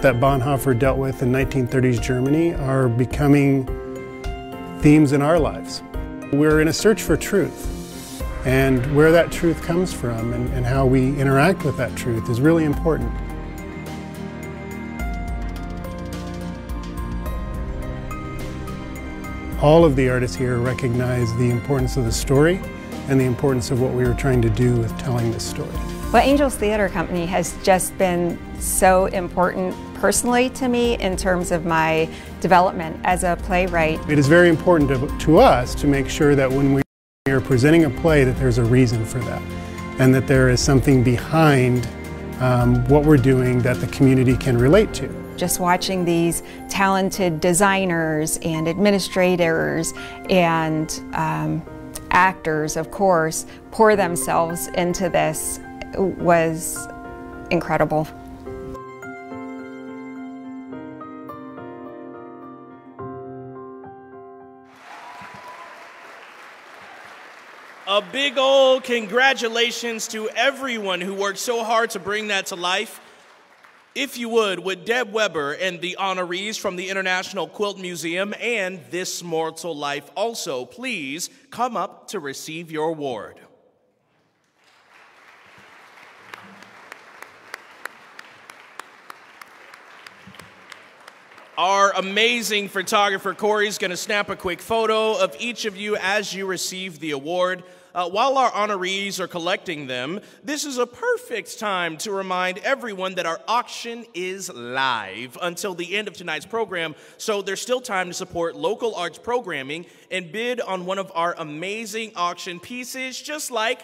that Bonhoeffer dealt with in 1930s Germany are becoming themes in our lives. We're in a search for truth, and where that truth comes from and how we interact with that truth is really important. All of the artists here recognize the importance of the story and the importance of what we were trying to do with telling this story. Well, Angels Theater Company has just been so important personally to me in terms of my development as a playwright. It is very important to us to make sure that when we are presenting a play that there's a reason for that, and that there is something behind what we're doing that the community can relate to. Just watching these talented designers and administrators and actors, of course, pour themselves into this was incredible. A big old congratulations to everyone who worked so hard to bring that to life. If you would Deb Weber and the honorees from the International Quilt Museum and This Mortal Life also please come up to receive your award. Our amazing photographer, Corey, is going to snap a quick photo of each of you as you receive the award. While our honorees are collecting them, this is a perfect time to remind everyone that our auction is live until the end of tonight's program, so there's still time to support local arts programming and bid on one of our amazing auction pieces, just like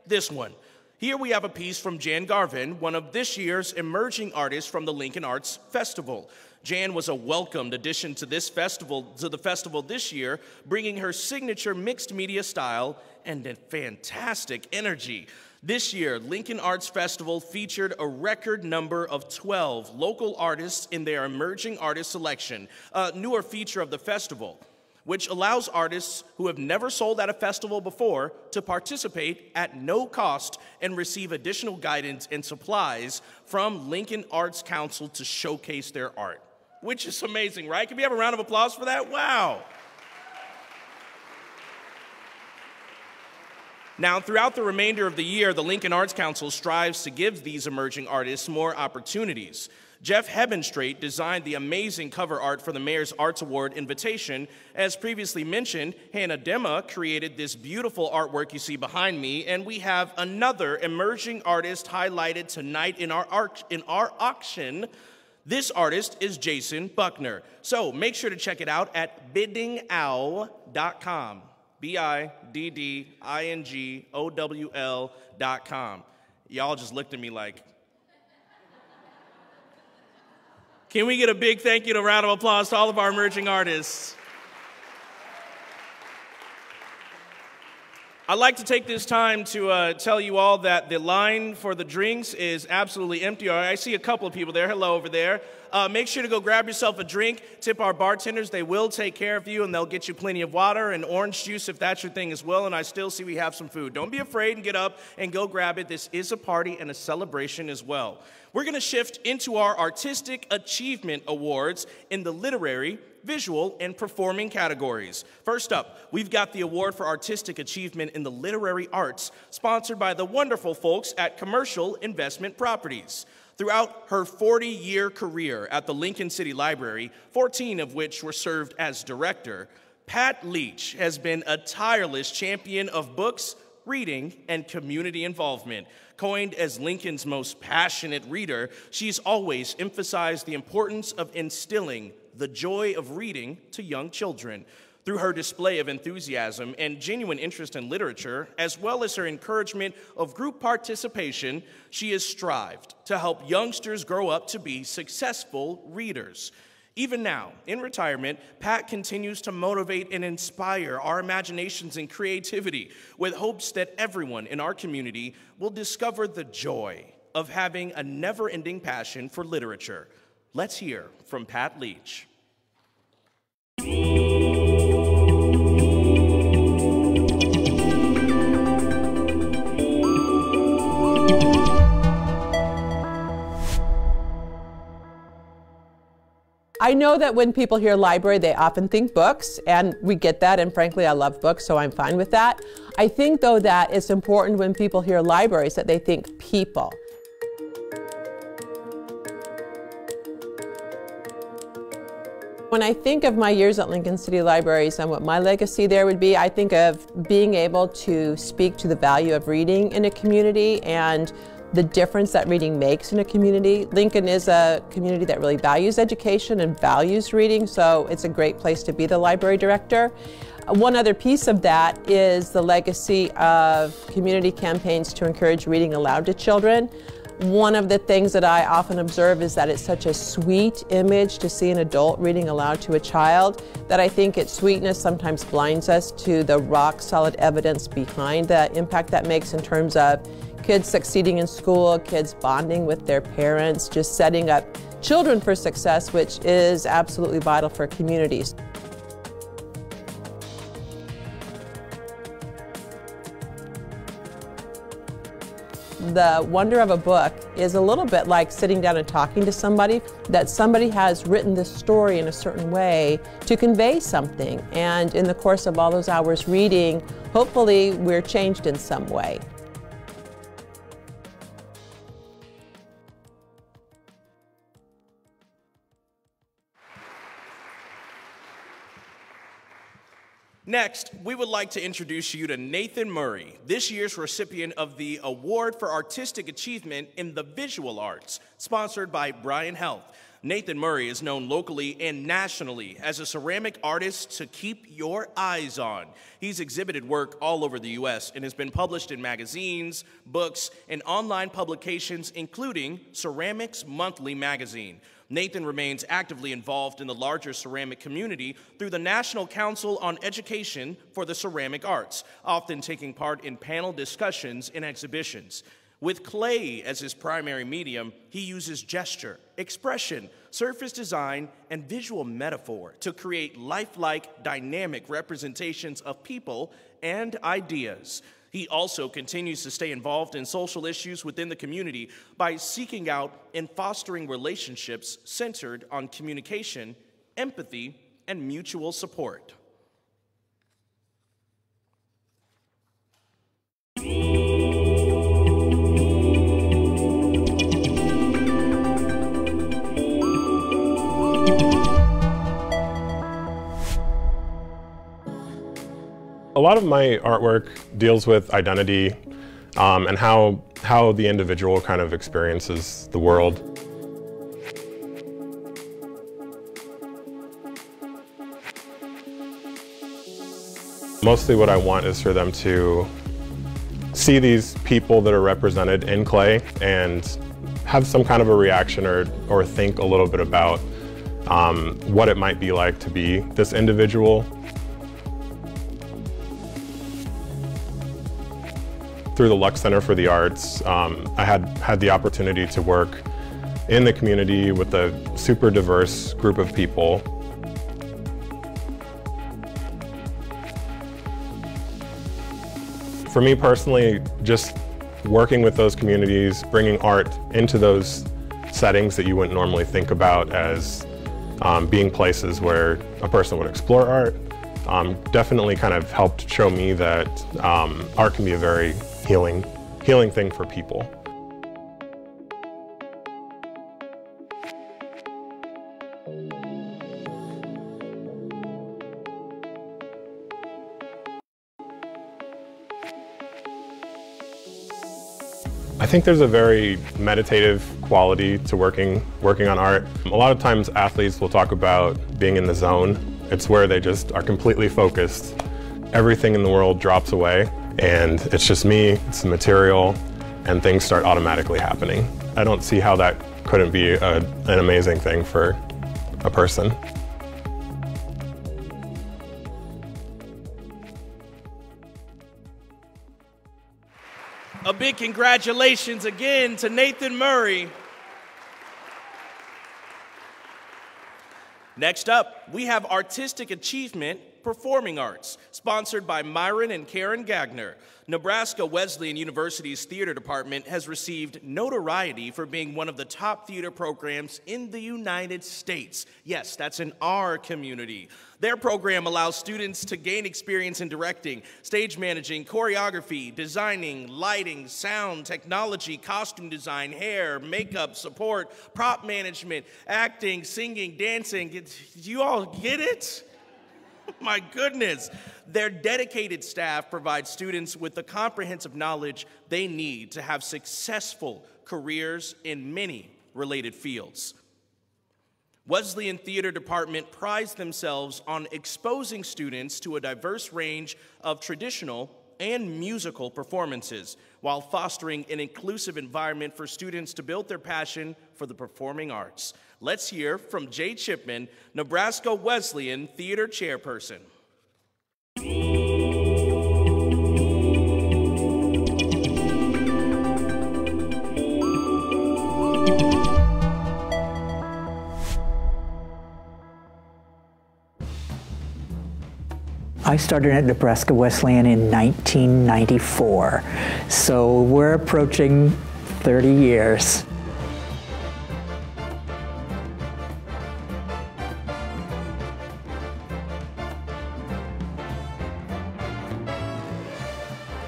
this one. Here we have a piece from Jan Garvin, one of this year's emerging artists from the Lincoln Arts Festival. Jan was a welcomed addition to the festival this year, bringing her signature mixed media style and a fantastic energy. This year, Lincoln Arts Festival featured a record number of 12 local artists in their emerging artist selection, a newer feature of the festival, which allows artists who have never sold at a festival before to participate at no cost and receive additional guidance and supplies from Lincoln Arts Council to showcase their art. Which is amazing, right? Can we have a round of applause for that? Wow. Now, throughout the remainder of the year, the Lincoln Arts Council strives to give these emerging artists more opportunities. Jeff Hebenstraight designed the amazing cover art for the Mayor's Arts Award invitation. As previously mentioned, Hannah Dema created this beautiful artwork you see behind me, and we have another emerging artist highlighted tonight in our auction. This artist is Jason Buckner. So make sure to check it out at biddingowl.com. biddingowl.com. Y'all just looked at me like, can we get a big thank you and a round of applause to all of our emerging artists? I'd like to take this time to tell you all that the line for the drinks is absolutely empty. I see a couple of people there. Hello over there. Make sure to go grab yourself a drink. Tip our bartenders. They will take care of you, and they'll get you plenty of water and orange juice if that's your thing as well. And I still see we have some food. Don't be afraid and get up and go grab it. This is a party and a celebration as well. We're going to shift into our Artistic Achievement Awards in the literary, visual, and performing categories. First up, we've got the Award for Artistic Achievement in the Literary Arts, sponsored by the wonderful folks at Commercial Investment Properties. Throughout her 40-year career at the Lincoln City Library, 14 of which were served as director, Pat Leach has been a tireless champion of books, reading, and community involvement. Coined as Lincoln's most passionate reader, she's always emphasized the importance of instilling the joy of reading to young children. Through her display of enthusiasm and genuine interest in literature, as well as her encouragement of group participation, she has strived to help youngsters grow up to be successful readers. Even now, in retirement, Pat continues to motivate and inspire our imaginations and creativity with hopes that everyone in our community will discover the joy of having a never-ending passion for literature. Let's hear from Pat Leach. I know that when people hear library, they often think books, and we get that, and frankly, I love books, so I'm fine with that. I think, though, that it's important when people hear libraries that they think people. When I think of my years at Lincoln City Libraries and what my legacy there would be, I think of being able to speak to the value of reading in a community and the difference that reading makes in a community. Lincoln is a community that really values education and values reading, so it's a great place to be the library director. One other piece of that is the legacy of community campaigns to encourage reading aloud to children. One of the things that I often observe is that it's such a sweet image to see an adult reading aloud to a child that I think its sweetness sometimes blinds us to the rock-solid evidence behind the impact that makes in terms of kids succeeding in school, kids bonding with their parents, just setting up children for success, which is absolutely vital for communities. The wonder of a book is a little bit like sitting down and talking to somebody, that somebody has written this story in a certain way to convey something. And in the course of all those hours reading, hopefully we're changed in some way. Next, we would like to introduce you to Nathan Murray, this year's recipient of the Award for Artistic Achievement in the Visual Arts, sponsored by Bryan Health. Nathan Murray is known locally and nationally as a ceramic artist to keep your eyes on. He's exhibited work all over the U.S. and has been published in magazines, books, and online publications, including Ceramics Monthly magazine. Nathan remains actively involved in the larger ceramic community through the National Council on Education for the Ceramic Arts, often taking part in panel discussions and exhibitions. With clay as his primary medium, he uses gesture, expression, surface design, and visual metaphor to create lifelike, dynamic representations of people and ideas. He also continues to stay involved in social issues within the community by seeking out and fostering relationships centered on communication, empathy, and mutual support. A lot of my artwork deals with identity and how the individual kind of experiences the world. Mostly what I want is for them to see these people that are represented in clay and have some kind of a reaction or think a little bit about what it might be like to be this individual. Through the Lux Center for the Arts, I had the opportunity to work in the community with a super diverse group of people. For me personally, just working with those communities, bringing art into those settings that you wouldn't normally think about as being places where a person would explore art, definitely kind of helped show me that art can be a very healing thing for people. I think there's a very meditative quality to working on art. A lot of times athletes will talk about being in the zone. It's where they just are completely focused. Everything in the world drops away, and it's just me, it's the material, and things start automatically happening. I don't see how that couldn't be an amazing thing for a person. A big congratulations again to Nathan Murray. Next up, we have Artistic Achievement Performing Arts, sponsored by Myron and Karen Gagner. Nebraska Wesleyan University's theater department has received notoriety for being one of the top theater programs in the United States. Yes, that's in our community. Their program allows students to gain experience in directing, stage managing, choreography, designing, lighting, sound, technology, costume design, hair, makeup, support, prop management, acting, singing, dancing. Do you all get it? My goodness. Their dedicated staff provides students with the comprehensive knowledge they need to have successful careers in many related fields. Wesleyan Theater Department prides themselves on exposing students to a diverse range of traditional and musical performances while fostering an inclusive environment for students to build their passion for the performing arts. Let's hear from Jay Chipman, Nebraska Wesleyan Theater Chairperson. I started at Nebraska Wesleyan in 1994, so we're approaching 30 years.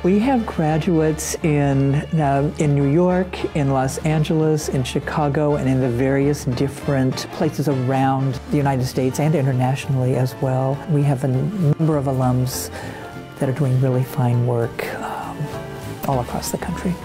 We have graduates in New York, in Los Angeles, in Chicago, and in the various different places around the United States and internationally as well. We have a number of alums that are doing really fine work all across the country.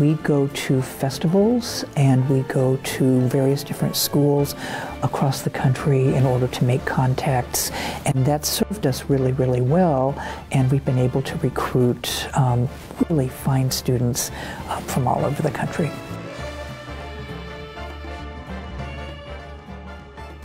We go to festivals and we go to various different schools across the country in order to make contacts, and that served us really, really well, and we've been able to recruit really fine students from all over the country.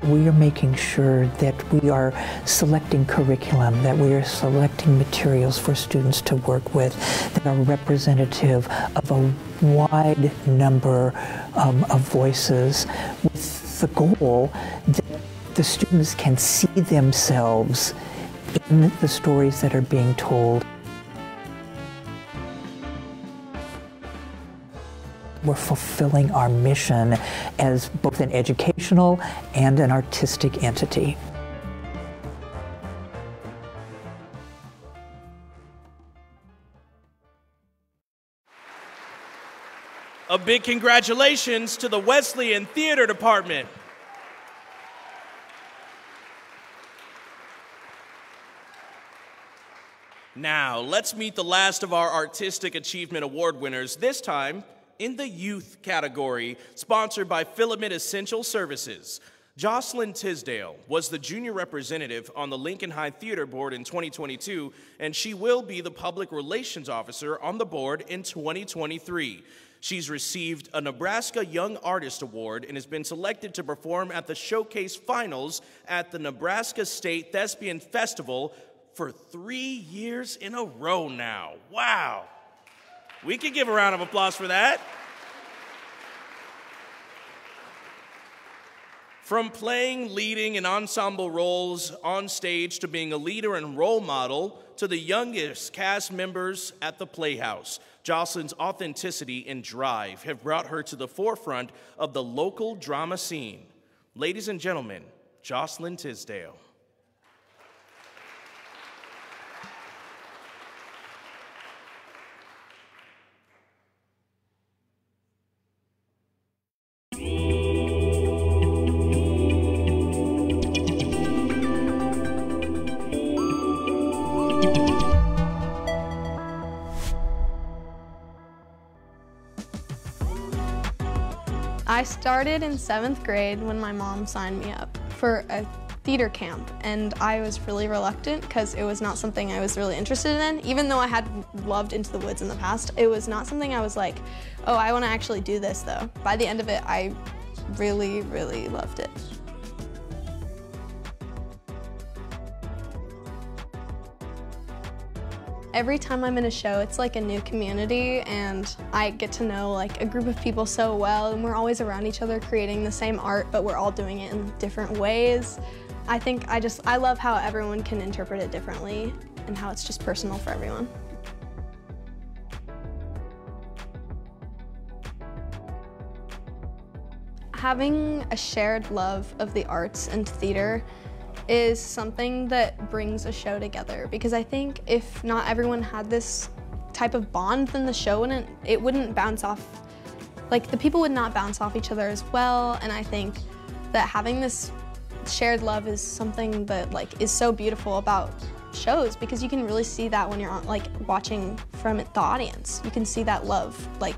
We are making sure that we are selecting curriculum, that we are selecting materials for students to work with that are representative of a wide number of voices, with the goal that the students can see themselves in the stories that are being told. We're fulfilling our mission as both an educational and an artistic entity. A big congratulations to the Wesleyan Theater Department. Now, let's meet the last of our Artistic Achievement Award winners, this time in the youth category, sponsored by Filament Essential Services. Jocelyn Tisdale was the junior representative on the Lincoln High Theater Board in 2022, and she will be the public relations officer on the board in 2023. She's received a Nebraska Young Artist Award and has been selected to perform at the Showcase Finals at the Nebraska State Thespian Festival for 3 years in a row now. Wow. We can give a round of applause for that. From playing, leading, and ensemble roles on stage to being a leader and role model to the youngest cast members at the Playhouse, Jocelyn's authenticity and drive have brought her to the forefront of the local drama scene. Ladies and gentlemen, Jocelyn Tisdale. I started in 7th grade when my mom signed me up for a theater camp, and I was really reluctant because it was not something I was really interested in. Even though I had loved Into the Woods in the past, it was not something I was like, oh, I want to actually do this though. By the end of it, I really, really loved it. Every time I'm in a show, it's like a new community, and I get to know like a group of people so well, and we're always around each other creating the same art, but we're all doing it in different ways. I think I love how everyone can interpret it differently and how it's just personal for everyone. Having a shared love of the arts and theater is something that brings a show together, because I think if not everyone had this type of bond, then the show wouldn't bounce off, like the people would not bounce off each other as well. And I think that having this shared love is something that like is so beautiful about shows, because you can really see that when you're on, like watching from the audience. You can see that love like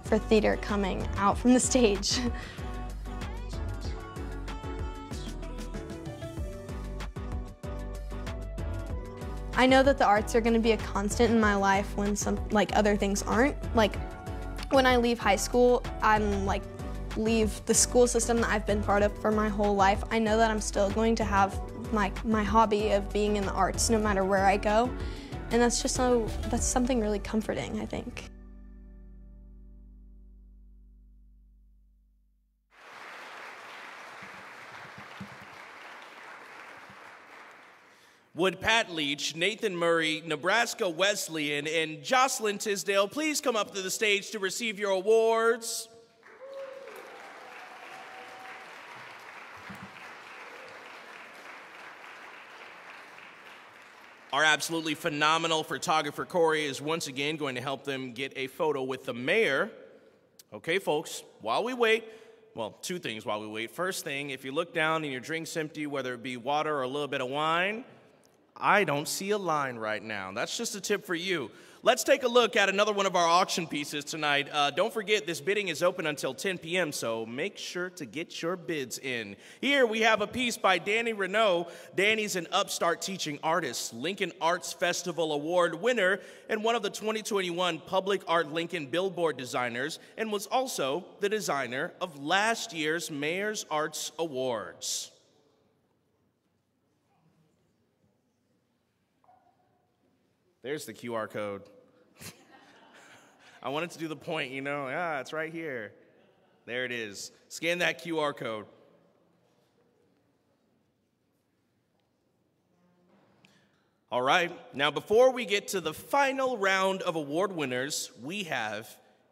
for theater coming out from the stage. I know that the arts are going to be a constant in my life when other things aren't. Like when I leave high school, leave the school system that I've been part of for my whole life. I know that I'm still going to have my hobby of being in the arts no matter where I go. And that's something really comforting, I think. Would Pat Leach, Nathan Murray, Nebraska Wesleyan, and Jocelyn Tisdale please come up to the stage to receive your awards? Our absolutely phenomenal photographer, Corey, is once again going to help them get a photo with the mayor. Okay, folks, while we wait, well, two things while we wait. First thing, if you look down and your drink's empty, whether it be water or a little bit of wine, I don't see a line right now. That's just a tip for you. Let's take a look at another one of our auction pieces tonight. Don't forget, this bidding is open until 10 p.m., so make sure to get your bids in. Here we have a piece by Danny Renault. Danny's an upstart teaching artist, Lincoln Arts Festival Award winner, and one of the 2021 Public Art Lincoln Billboard designers, and was also the designer of last year's Mayor's Arts Awards. There's the QR code. I wanted to do the point, you know. Yeah, it's right here. There it is. Scan that QR code. All right, now before we get to the final round of award winners, we have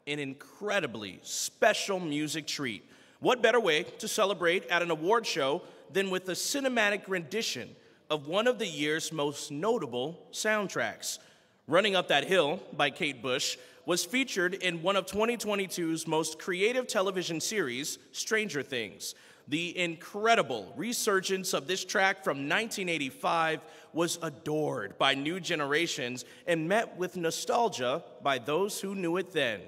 an incredibly special music treat. What better way to celebrate at an award show than with a cinematic rendition of one of the year's most notable soundtracks. Running Up That Hill by Kate Bush was featured in one of 2022's most creative television series, Stranger Things. The incredible resurgence of this track from 1985 was adored by new generations and met with nostalgia by those who knew it then.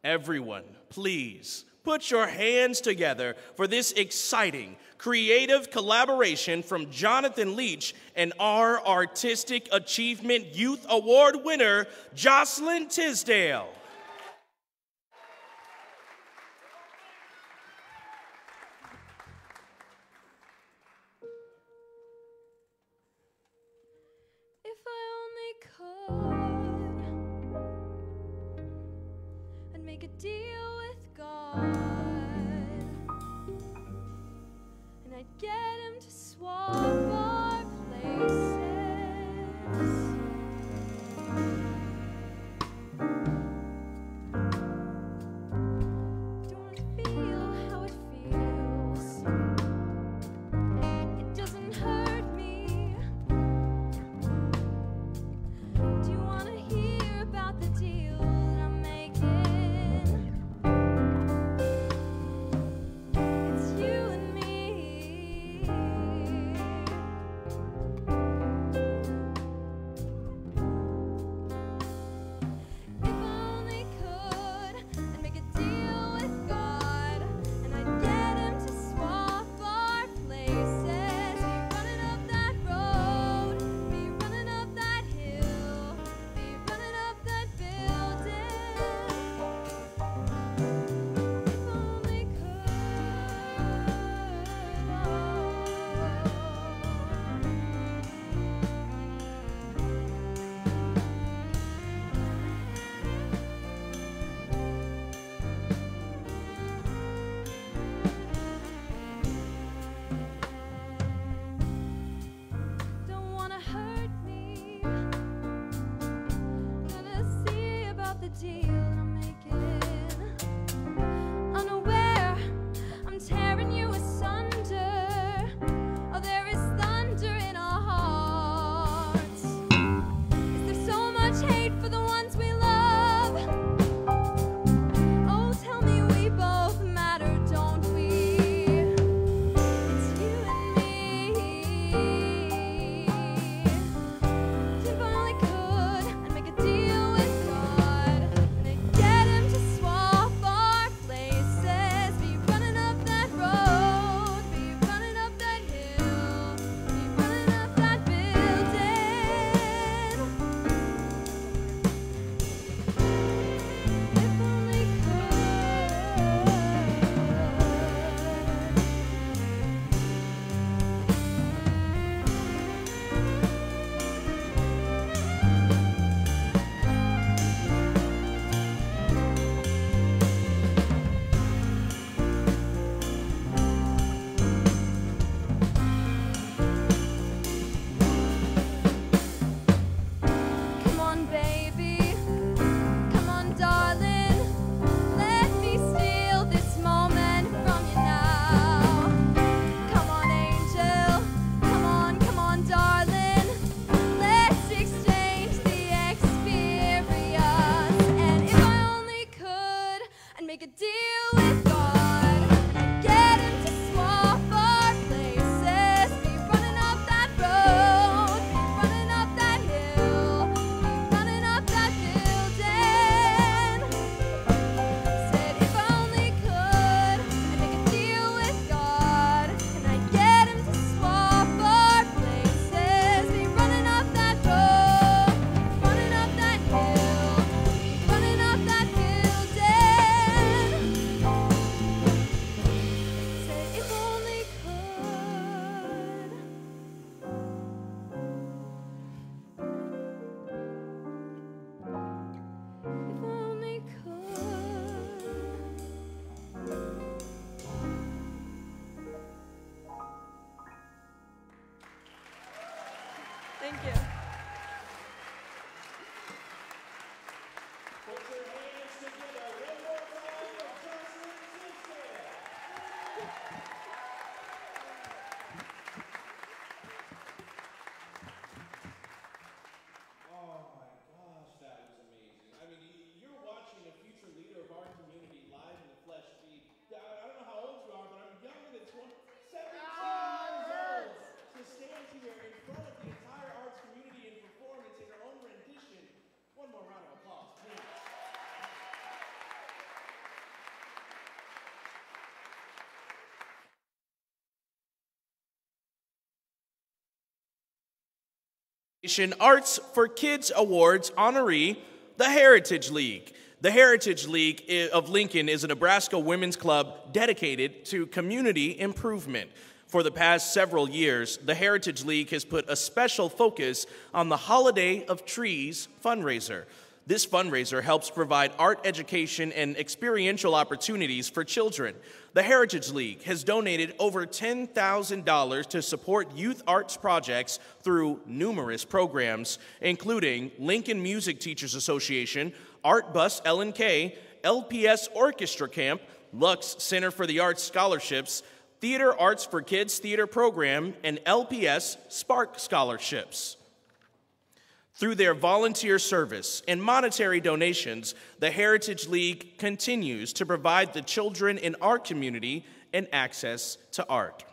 Everyone, please put your hands together for this exciting, creative collaboration from Jonathan Leach and our Artistic Achievement Youth Award winner, Jocelyn Tisdale. If I only could, I'd make a deal with God. I'd get him to swap our places. Oh my gosh, that was amazing. I mean, you're watching a future leader of our community live in the flesh feed. I don't know how old you are, but I'm younger than 17 years old. To stand here in front of the entire arts community and performance in your own rendition. One more round of applause, please. Arts for Kids Awards honoree, the Heritage League. The Heritage League of Lincoln is a Nebraska women's club dedicated to community improvement. For the past several years, the Heritage League has put a special focus on the Holiday of Trees fundraiser. This fundraiser helps provide art education and experiential opportunities for children. The Heritage League has donated over $10,000 to support youth arts projects through numerous programs, including Lincoln Music Teachers Association, Art Bus L&K, LPS Orchestra Camp, Lux Center for the Arts Scholarships, Theater Arts for Kids Theater Program, and LPS Spark Scholarships. Through their volunteer service and monetary donations, the Heritage League continues to provide the children in our community an access to art.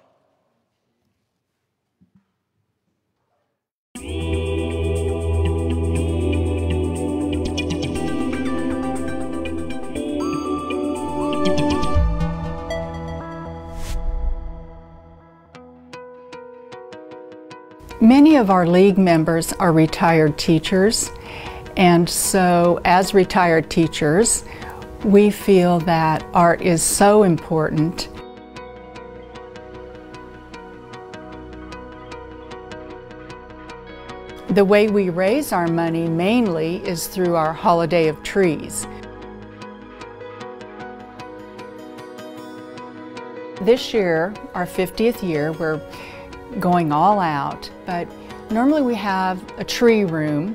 Many of our league members are retired teachers, and so as retired teachers, we feel that art is so important. The way we raise our money mainly is through our Holiday of Trees. This year, our 50th year, we're going all out, but normally we have a tree room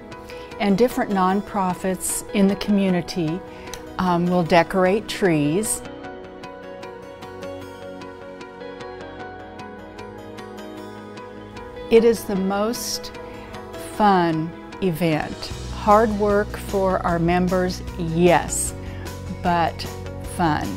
and different nonprofits in the community will decorate trees. It is the most fun event. Hard work for our members, yes, but fun.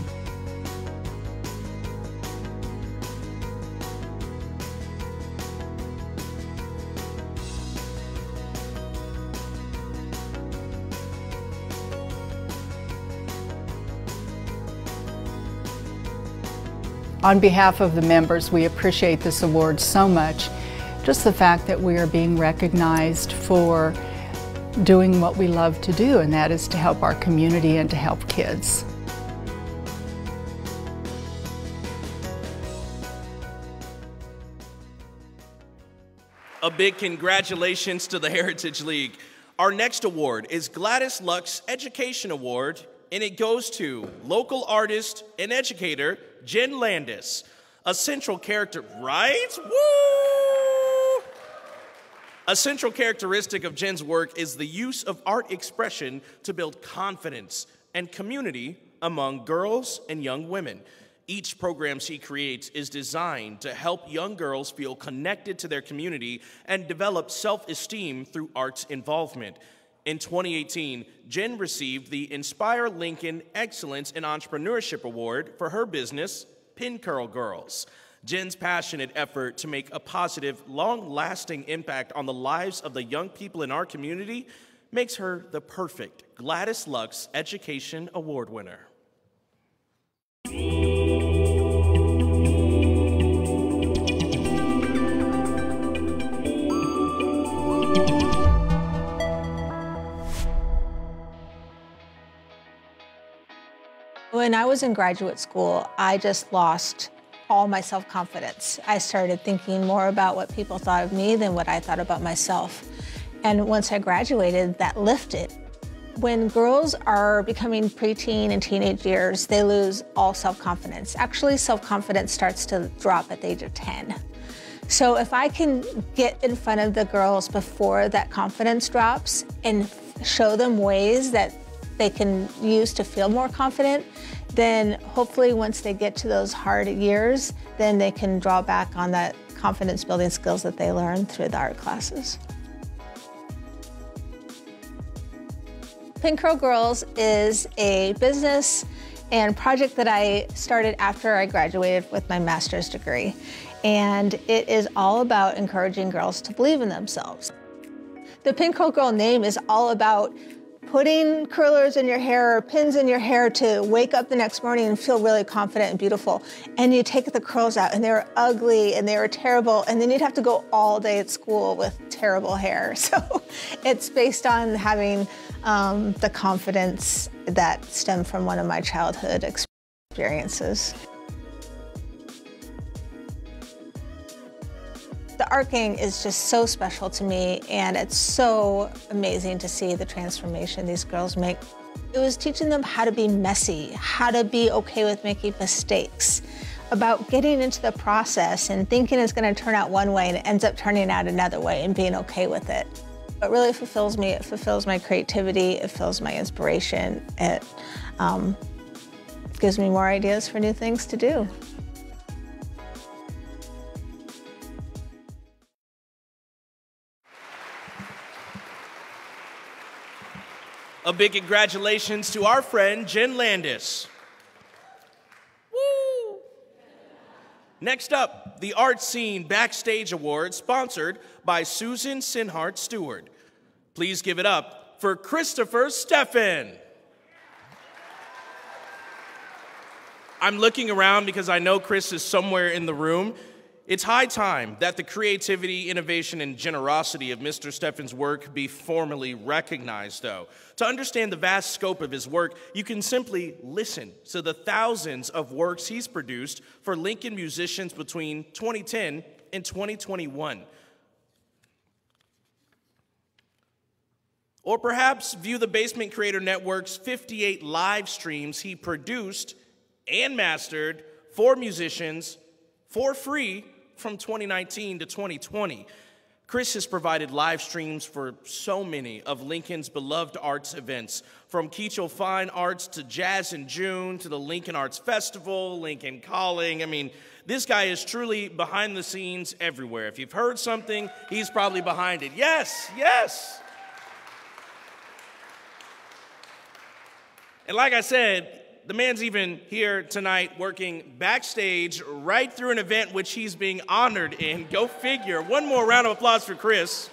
On behalf of the members, we appreciate this award so much. Just the fact that we are being recognized for doing what we love to do, and that is to help our community and to help kids. A big congratulations to the Heritage League. Our next award is Gladys Luck's Education Award, and it goes to local artist and educator Jen Landis. A central character, right? Woo! A central characteristic of Jen's work is the use of art expression to build confidence and community among girls and young women. Each program she creates is designed to help young girls feel connected to their community and develop self-esteem through arts involvement. In 2018, Jen received the Inspire Lincoln Excellence in Entrepreneurship Award for her business, Pin Curl Girls. Jen's passionate effort to make a positive, long-lasting impact on the lives of the young people in our community makes her the perfect Gladys Luck's Education Award winner. When I was in graduate school, I just lost all my self-confidence. I started thinking more about what people thought of me than what I thought about myself. And once I graduated, that lifted. When girls are becoming preteen and teenage years, they lose all self-confidence. Actually, self-confidence starts to drop at the age of 10. So if I can get in front of the girls before that confidence drops and show them ways that they can use to feel more confident, then hopefully once they get to those hard years, then they can draw back on that confidence building skills that they learned through the art classes. Pin Curl Girls is a business and project that I started after I graduated with my master's degree. And it is all about encouraging girls to believe in themselves. The Pin Curl Girl name is all about putting curlers in your hair or pins in your hair to wake up the next morning and feel really confident and beautiful. And you take the curls out and they were ugly and they were terrible, and then you'd have to go all day at school with terrible hair. So it's based on having the confidence that stemmed from one of my childhood experiences. The Art Gang is just so special to me, and it's so amazing to see the transformation these girls make. It was teaching them how to be messy, how to be okay with making mistakes, about getting into the process and thinking it's going to turn out one way and it ends up turning out another way and being okay with it. It really fulfills me. It fulfills my creativity. It fills my inspiration. It gives me more ideas for new things to do. A big congratulations to our friend Jen Landis. Woo! Next up, the Art Scene Backstage Award, sponsored by Susan Sinhart Stewart. Please give it up for Christopher Steffen. I'm looking around because I know Chris is somewhere in the room. It's high time that the creativity, innovation, and generosity of Mr. Steffen's work be formally recognized, though. To understand the vast scope of his work, you can simply listen to the thousands of works he's produced for Lincoln musicians between 2010 and 2021. Or perhaps view the Basement Creator Network's 58 live streams he produced and mastered for musicians for free from 2019 to 2020. Chris has provided live streams for so many of Lincoln's beloved arts events, from Keachel Fine Arts to Jazz in June to the Lincoln Arts Festival, Lincoln Calling. I mean, this guy is truly behind the scenes everywhere. If you've heard something, he's probably behind it. Yes, yes. And like I said, the man's even here tonight working backstage right through an event which he's being honored in. Go figure. One more round of applause for Chris.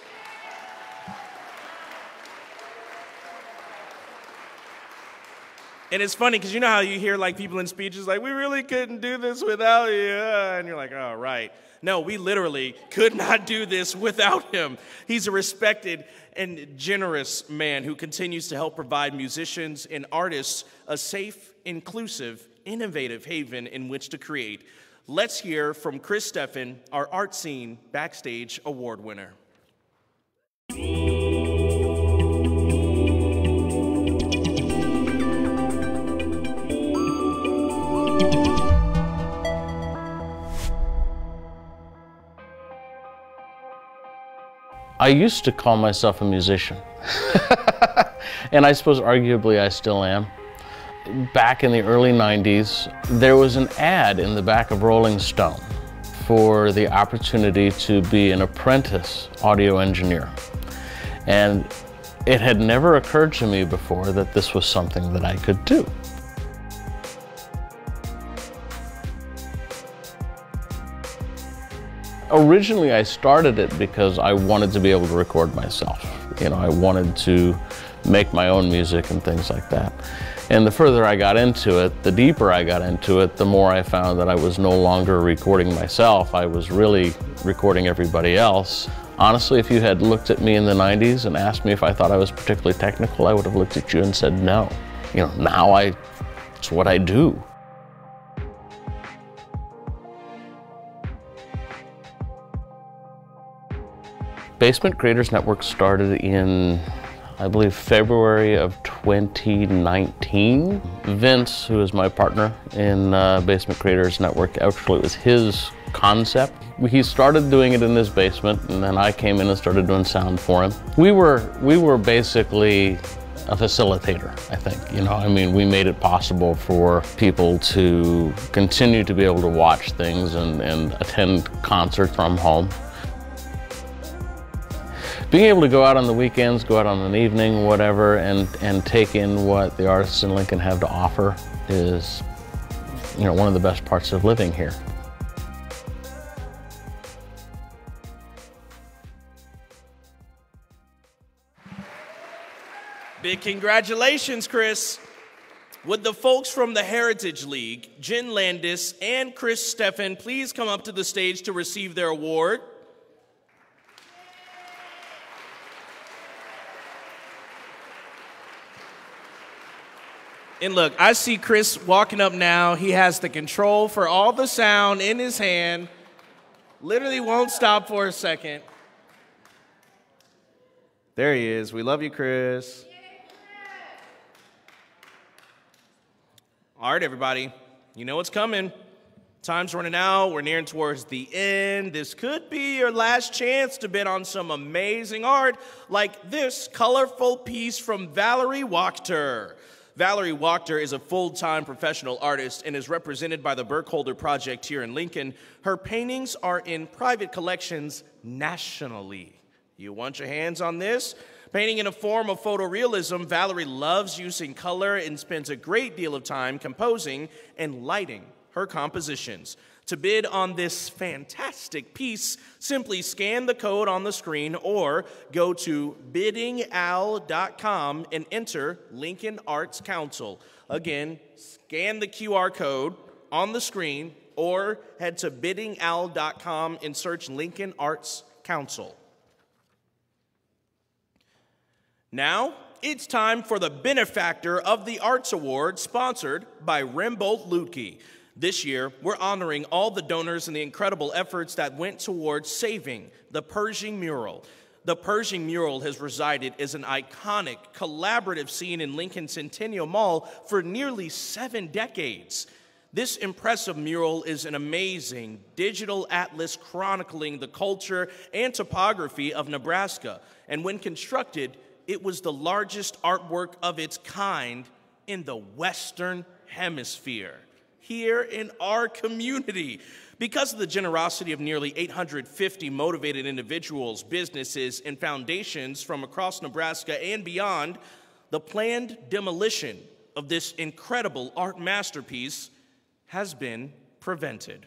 And it's funny because you know how you hear like people in speeches like, we really couldn't do this without you. And you're like, oh, right. No, we literally could not do this without him. He's a respected and generous man who continues to help provide musicians and artists a safe, inclusive, innovative haven in which to create. Let's hear from Chris Steffen, our Art Scene Backstage Award winner. I used to call myself a musician, and I suppose arguably I still am. Back in the early 90s, there was an ad in the back of Rolling Stone for the opportunity to be an apprentice audio engineer. And it had never occurred to me before that this was something that I could do. Originally, I started it because I wanted to be able to record myself. You know, I wanted to make my own music and things like that. And the further I got into it, the deeper I got into it, the more I found that I was no longer recording myself. I was really recording everybody else. Honestly, if you had looked at me in the 90s and asked me if I thought I was particularly technical, I would have looked at you and said no. You know, now it's what I do. Basement Creators Network started in, I believe, February of 2019. Vince, who is my partner in Basement Creators Network, actually it was his concept. He started doing it in his basement, and then I came in and started doing sound for him. We were basically a facilitator, I think. You know, I mean, we made it possible for people to continue to be able to watch things and attend concerts from home. Being able to go out on the weekends, go out on an evening, whatever, and take in what the artists in Lincoln have to offer is, you know, one of the best parts of living here. Big congratulations, Chris. Would the folks from the Heritage League, Jen Landis and Chris Steffen, please come up to the stage to receive their award? And look, I see Chris walking up now. He has the control for all the sound in his hand. Literally won't stop for a second. There he is. We love you, Chris. All right, everybody. You know what's coming. Time's running out. We're nearing towards the end. This could be your last chance to bid on some amazing art like this colorful piece from Valerie Wachter. Valerie Wachter is a full-time professional artist and is represented by the Burkholder Project here in Lincoln. Her paintings are in private collections nationally. You want your hands on this? Painting in a form of photorealism, Valerie loves using color and spends a great deal of time composing and lighting her compositions. To bid on this fantastic piece, simply scan the code on the screen or go to biddingal.com and enter Lincoln Arts Council. Again, scan the QR code on the screen or head to biddingal.com and search Lincoln Arts Council. Now, it's time for the benefactor of the Arts Award, sponsored by Rembold Lutke. This year, we're honoring all the donors and the incredible efforts that went towards saving the Pershing mural. The Pershing mural has resided as an iconic, collaborative scene in Lincoln Centennial Mall for nearly 7 decades. This impressive mural is an amazing digital atlas chronicling the culture and topography of Nebraska. And when constructed, it was the largest artwork of its kind in the Western Hemisphere, here in our community. Because of the generosity of nearly 850 motivated individuals, businesses, and foundations from across Nebraska and beyond, the planned demolition of this incredible art masterpiece has been prevented.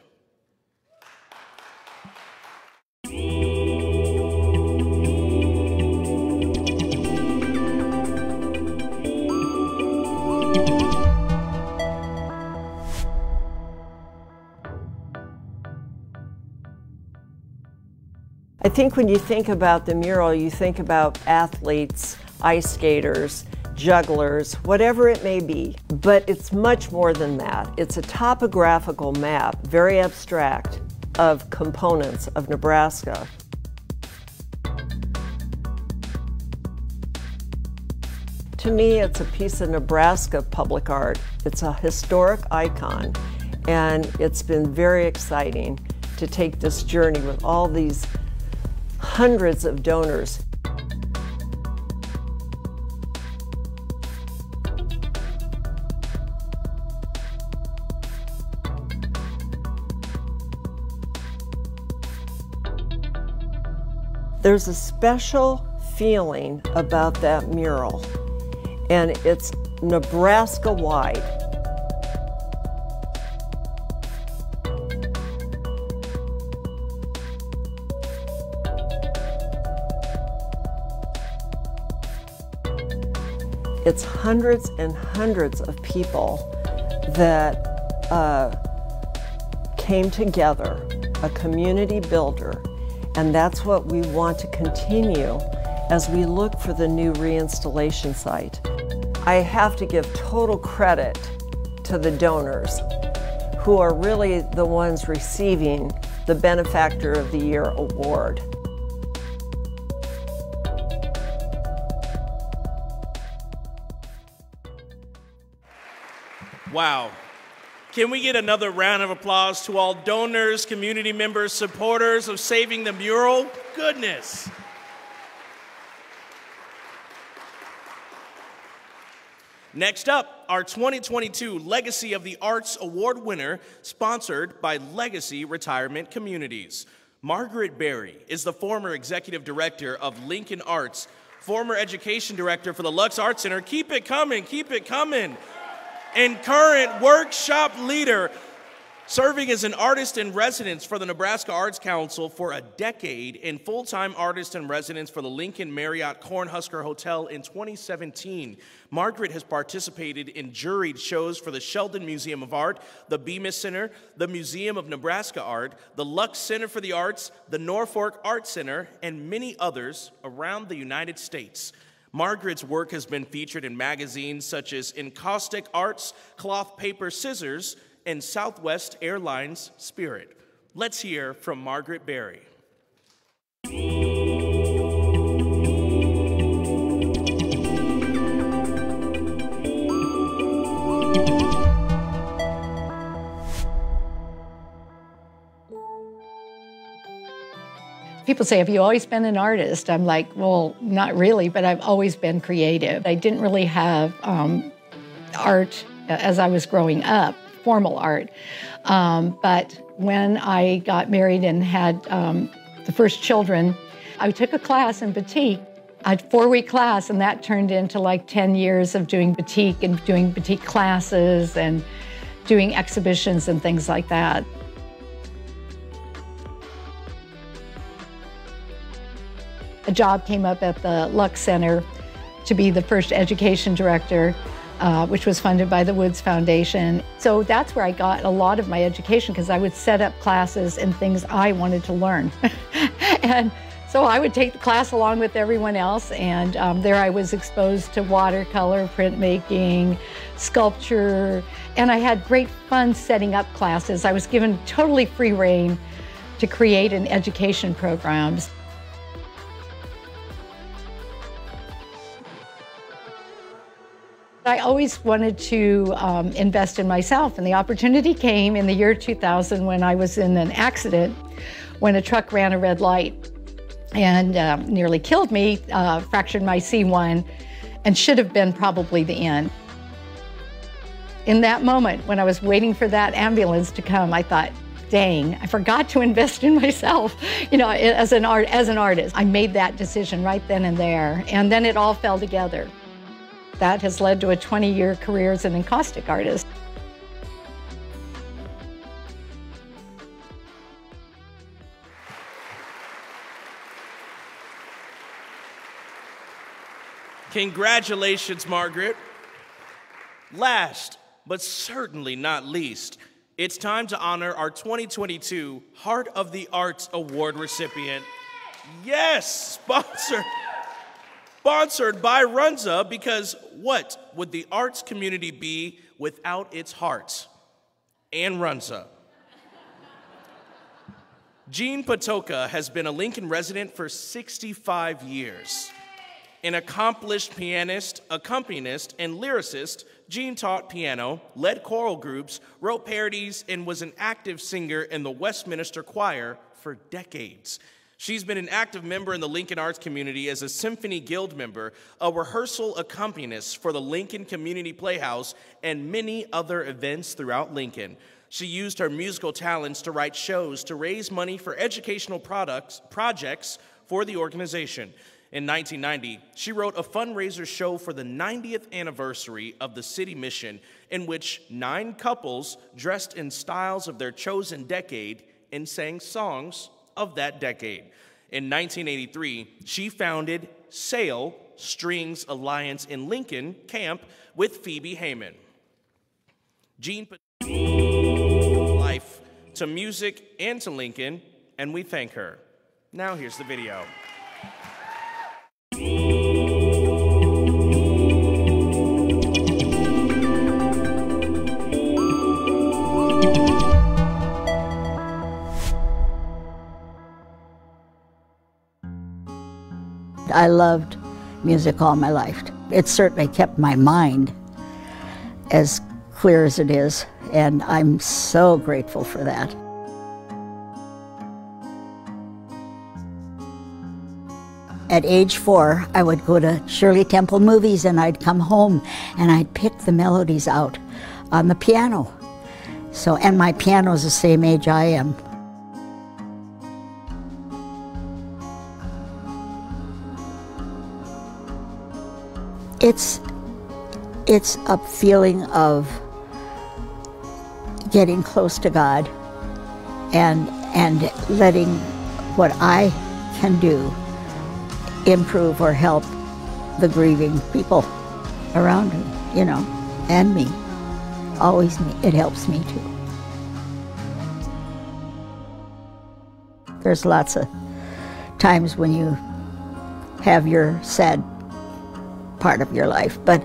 I think when you think about the mural, you think about athletes, ice skaters, jugglers, whatever it may be. But it's much more than that. It's a topographical map, very abstract, of components of Nebraska. To me, it's a piece of Nebraska public art. It's a historic icon, and it's been very exciting to take this journey with all these hundreds of donors. There's a special feeling about that mural, and it's Nebraska-wide. It's hundreds and hundreds of people that came together, a community builder, and that's what we want to continue as we look for the new reinstallation site. I have to give total credit to the donors who are really the ones receiving the Benefactor of the Year award. Wow. Can we get another round of applause to all donors, community members, supporters of Saving the Mural? Goodness. Next up, our 2022 Legacy of the Arts Award winner, sponsored by Legacy Retirement Communities. Margaret Berry is the former executive director of Lincoln Arts, former education director for the Lux Arts Center. Keep it coming, keep it coming. And current workshop leader, serving as an artist in residence for the Nebraska Arts Council for a decade and full-time artist in residence for the Lincoln Marriott Cornhusker Hotel in 2017. Margaret has participated in juried shows for the Sheldon Museum of Art, the Bemis Center, the Museum of Nebraska Art, the Lux Center for the Arts, the Norfolk Art Center, and many others around the United States. Margaret's work has been featured in magazines such as Encaustic Arts, Cloth, Paper, Scissors, and Southwest Airlines Spirit. Let's hear from Margaret Berry. People say, have you always been an artist? I'm like, well, not really, but I've always been creative. I didn't really have art as I was growing up, formal art. But when I got married and had the first children, I took a class in batik, a 4-week class, and that turned into like 10 years of doing batik and doing batik classes and doing exhibitions and things like that. A job came up at the Lux Center to be the first education director, which was funded by the Woods Foundation. So that's where I got a lot of my education, because I would set up classes and things I wanted to learn. And so I would take the class along with everyone else, and there I was exposed to watercolor, printmaking, sculpture, and I had great fun setting up classes. I was given totally free rein to create an education programs. I always wanted to invest in myself, and the opportunity came in the year 2000 when I was in an accident when a truck ran a red light and nearly killed me, fractured my C1, and should have been probably the end. In that moment, when I was waiting for that ambulance to come, I thought, dang, I forgot to invest in myself, you know, as an artist. I made that decision right then and there, and then it all fell together. That has led to a 20-year career as an encaustic artist. Congratulations, Margaret. Last, but certainly not least, it's time to honor our 2022 Heart of the Arts Award recipient. Yes, sponsored by Runza, because what would the arts community be without its heart? And Runza. Jean Patoka has been a Lincoln resident for 65 years. An accomplished pianist, accompanist, and lyricist, Jean taught piano, led choral groups, wrote parodies, and was an active singer in the Westminster Choir for decades. She's been an active member in the Lincoln arts community as a Symphony Guild member, a rehearsal accompanist for the Lincoln Community Playhouse, and many other events throughout Lincoln. She used her musical talents to write shows to raise money for educational projects for the organization. In 1990, she wrote a fundraiser show for the 90th anniversary of the city mission, in which 9 couples dressed in styles of their chosen decade and sang songs of that decade. In 1983, she founded SAIL, Strings Alliance in Lincoln Camp, with Phoebe Heyman. Jean put life to music and to Lincoln, and we thank her. Now here's the video. I loved music all my life. It certainly kept my mind as clear as it is, and I'm so grateful for that. At age 4, I would go to Shirley Temple movies and I'd come home and I'd pick the melodies out on the piano. So, and my piano's the same age I am. It's a feeling of getting close to God and letting what I can do improve or help the grieving people around me, you know, and me. Always me. It helps me too. There's lots of times when you have your sad part of your life, but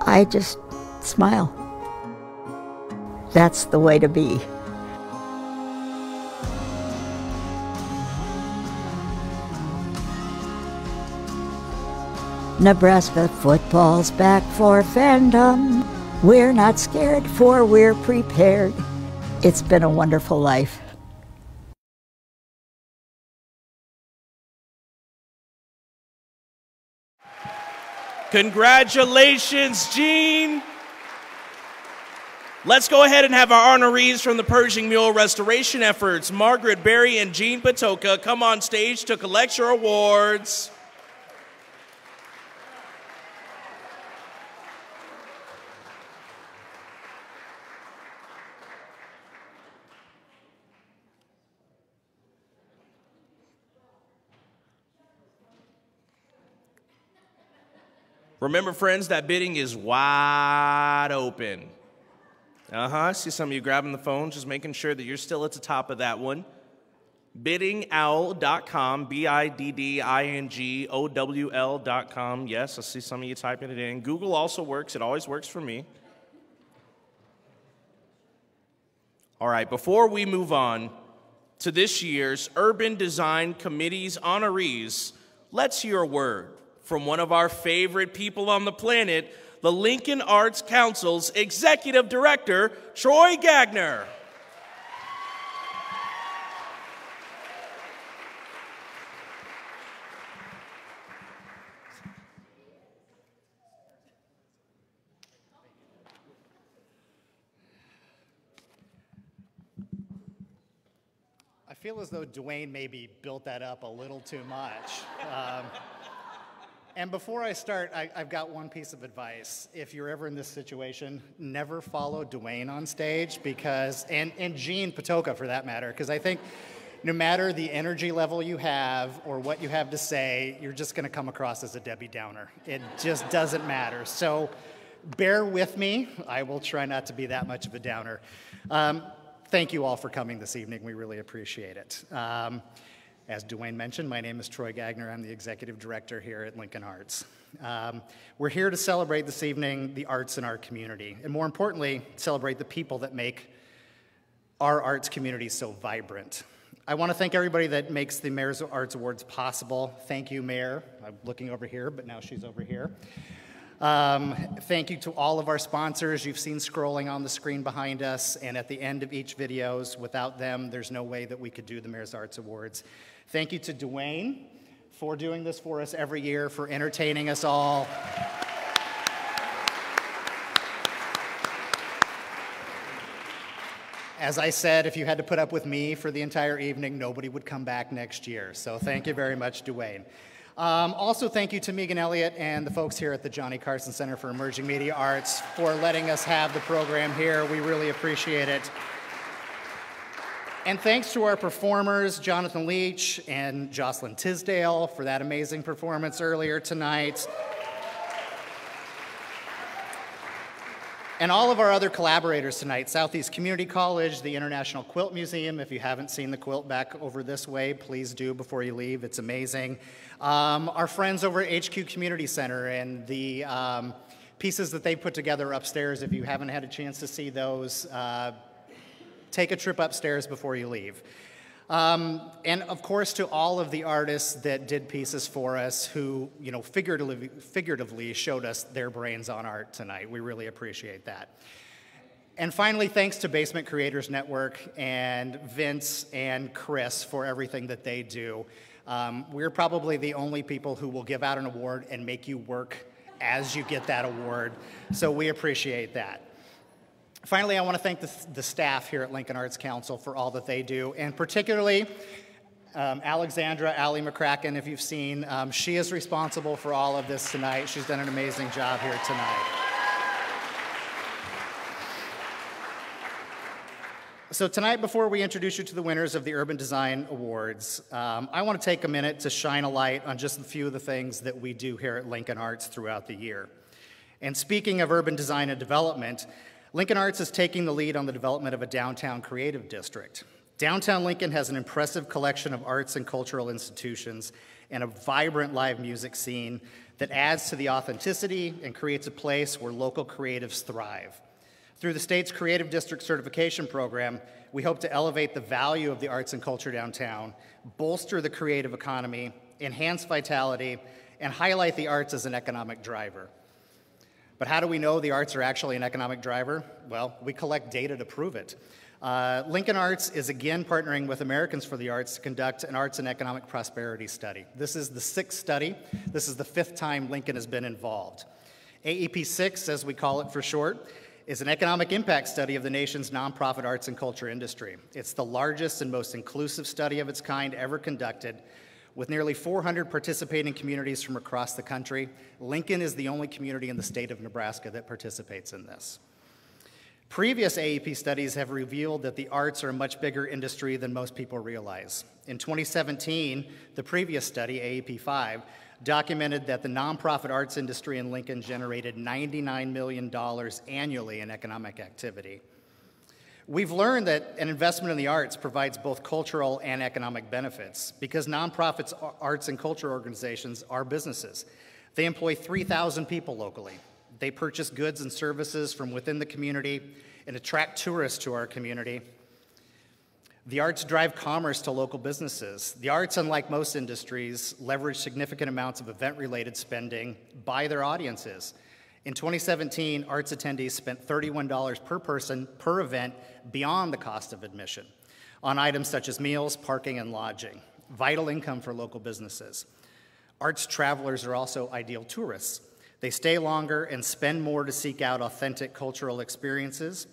I just smile. That's the way to be. Nebraska football's back for fandom. We're not scared, for we're prepared. It's been a wonderful life. Congratulations, Jean. Let's go ahead and have our honorees from the Pershing Mule restoration efforts, Margaret Berry and Jean Patoka, come on stage to collect your awards. Remember, friends, that bidding is wide open. I see some of you grabbing the phone, just making sure that you're still at the top of that one. Biddingowl.com, biddingowl.com. Yes, I see some of you typing it in. Google also works. It always works for me. All right, before we move on to this year's Urban Design Committee's honorees, let's hear a word from one of our favorite people on the planet, the Lincoln Arts Council's Executive Director, Troy Gagner. I feel as though Dwayne maybe built that up a little too much. And before I start, I've got one piece of advice. If you're ever in this situation, never follow Dwayne on stage because, and Jean Patoka for that matter, because I think no matter the energy level you have or what you have to say, you're just gonna come across as a Debbie Downer. It just doesn't matter. So bear with me. I will try not to be that much of a downer. Thank you all for coming this evening. We really appreciate it. As Dwayne mentioned, my name is Troy Gagner. I'm the Executive Director here at Lincoln Arts. We're here to celebrate this evening the arts in our community, and more importantly, celebrate the people that make our arts community so vibrant. I want to thank everybody that makes the Mayor's Arts Awards possible. Thank you, Mayor. I'm looking over here, but now she's over here. Thank you to all of our sponsors you've seen scrolling on the screen behind us, and at the end of each videos. Without them, there's no way that we could do the Mayor's Arts Awards. Thank you to Dwayne for doing this for us every year, for entertaining us all. As I said, if you had to put up with me for the entire evening, nobody would come back next year. So thank you very much, Dwayne. Also, thank you to Megan Elliott and the folks here at the Johnny Carson Center for Emerging Media Arts for letting us have the program here. We really appreciate it. And thanks to our performers, Jonathan Leach and Jocelyn Tisdale, for that amazing performance earlier tonight. And all of our other collaborators tonight, Southeast Community College, the International Quilt Museum. If you haven't seen the quilt back over this way, please do before you leave. It's amazing. Our friends over at HQ Community Center and the pieces that they put together upstairs. If you haven't had a chance to see those, take a trip upstairs before you leave. And of course, to all of the artists that did pieces for us who, you know, figuratively showed us their brains on art tonight. We really appreciate that. And finally, thanks to Basement Creators Network and Vince and Chris for everything that they do. We're probably the only people who will give out an award and make you work as you get that award, so we appreciate that. Finally, I want to thank the staff here at Lincoln Arts Council for all that they do, and particularly Alexandra, Allie McCracken, if you've seen, she is responsible for all of this tonight. She's done an amazing job here tonight. So tonight, before we introduce you to the winners of the Urban Design Awards, I want to take a minute to shine a light on just a few of the things that we do here at Lincoln Arts throughout the year. And speaking of urban design and development, Lincoln Arts is taking the lead on the development of a downtown creative district. Downtown Lincoln has an impressive collection of arts and cultural institutions and a vibrant live music scene that adds to the authenticity and creates a place where local creatives thrive. Through the state's Creative District Certification Program, we hope to elevate the value of the arts and culture downtown, bolster the creative economy, enhance vitality, and highlight the arts as an economic driver. But how do we know the arts are actually an economic driver? Well, we collect data to prove it. Lincoln Arts is again partnering with Americans for the Arts to conduct an arts and economic prosperity study. This is the 6th study. This is the 5th time Lincoln has been involved. AEP 6, as we call it for short, is an economic impact study of the nation's nonprofit arts and culture industry. It's the largest and most inclusive study of its kind ever conducted. With nearly 400 participating communities from across the country, Lincoln is the only community in the state of Nebraska that participates in this. Previous AEP studies have revealed that the arts are a much bigger industry than most people realize. In 2017, the previous study, AEP 5, documented that the nonprofit arts industry in Lincoln generated $99 million annually in economic activity. We've learned that an investment in the arts provides both cultural and economic benefits because nonprofits, arts and culture organizations are businesses. They employ 3,000 people locally. They purchase goods and services from within the community and attract tourists to our community. The arts drive commerce to local businesses. The arts, unlike most industries, leverage significant amounts of event-related spending by their audiences. In 2017, arts attendees spent $31 per person per event beyond the cost of admission on items such as meals, parking, and lodging, vital income for local businesses. Arts travelers are also ideal tourists. They stay longer and spend more to seek out authentic cultural experiences.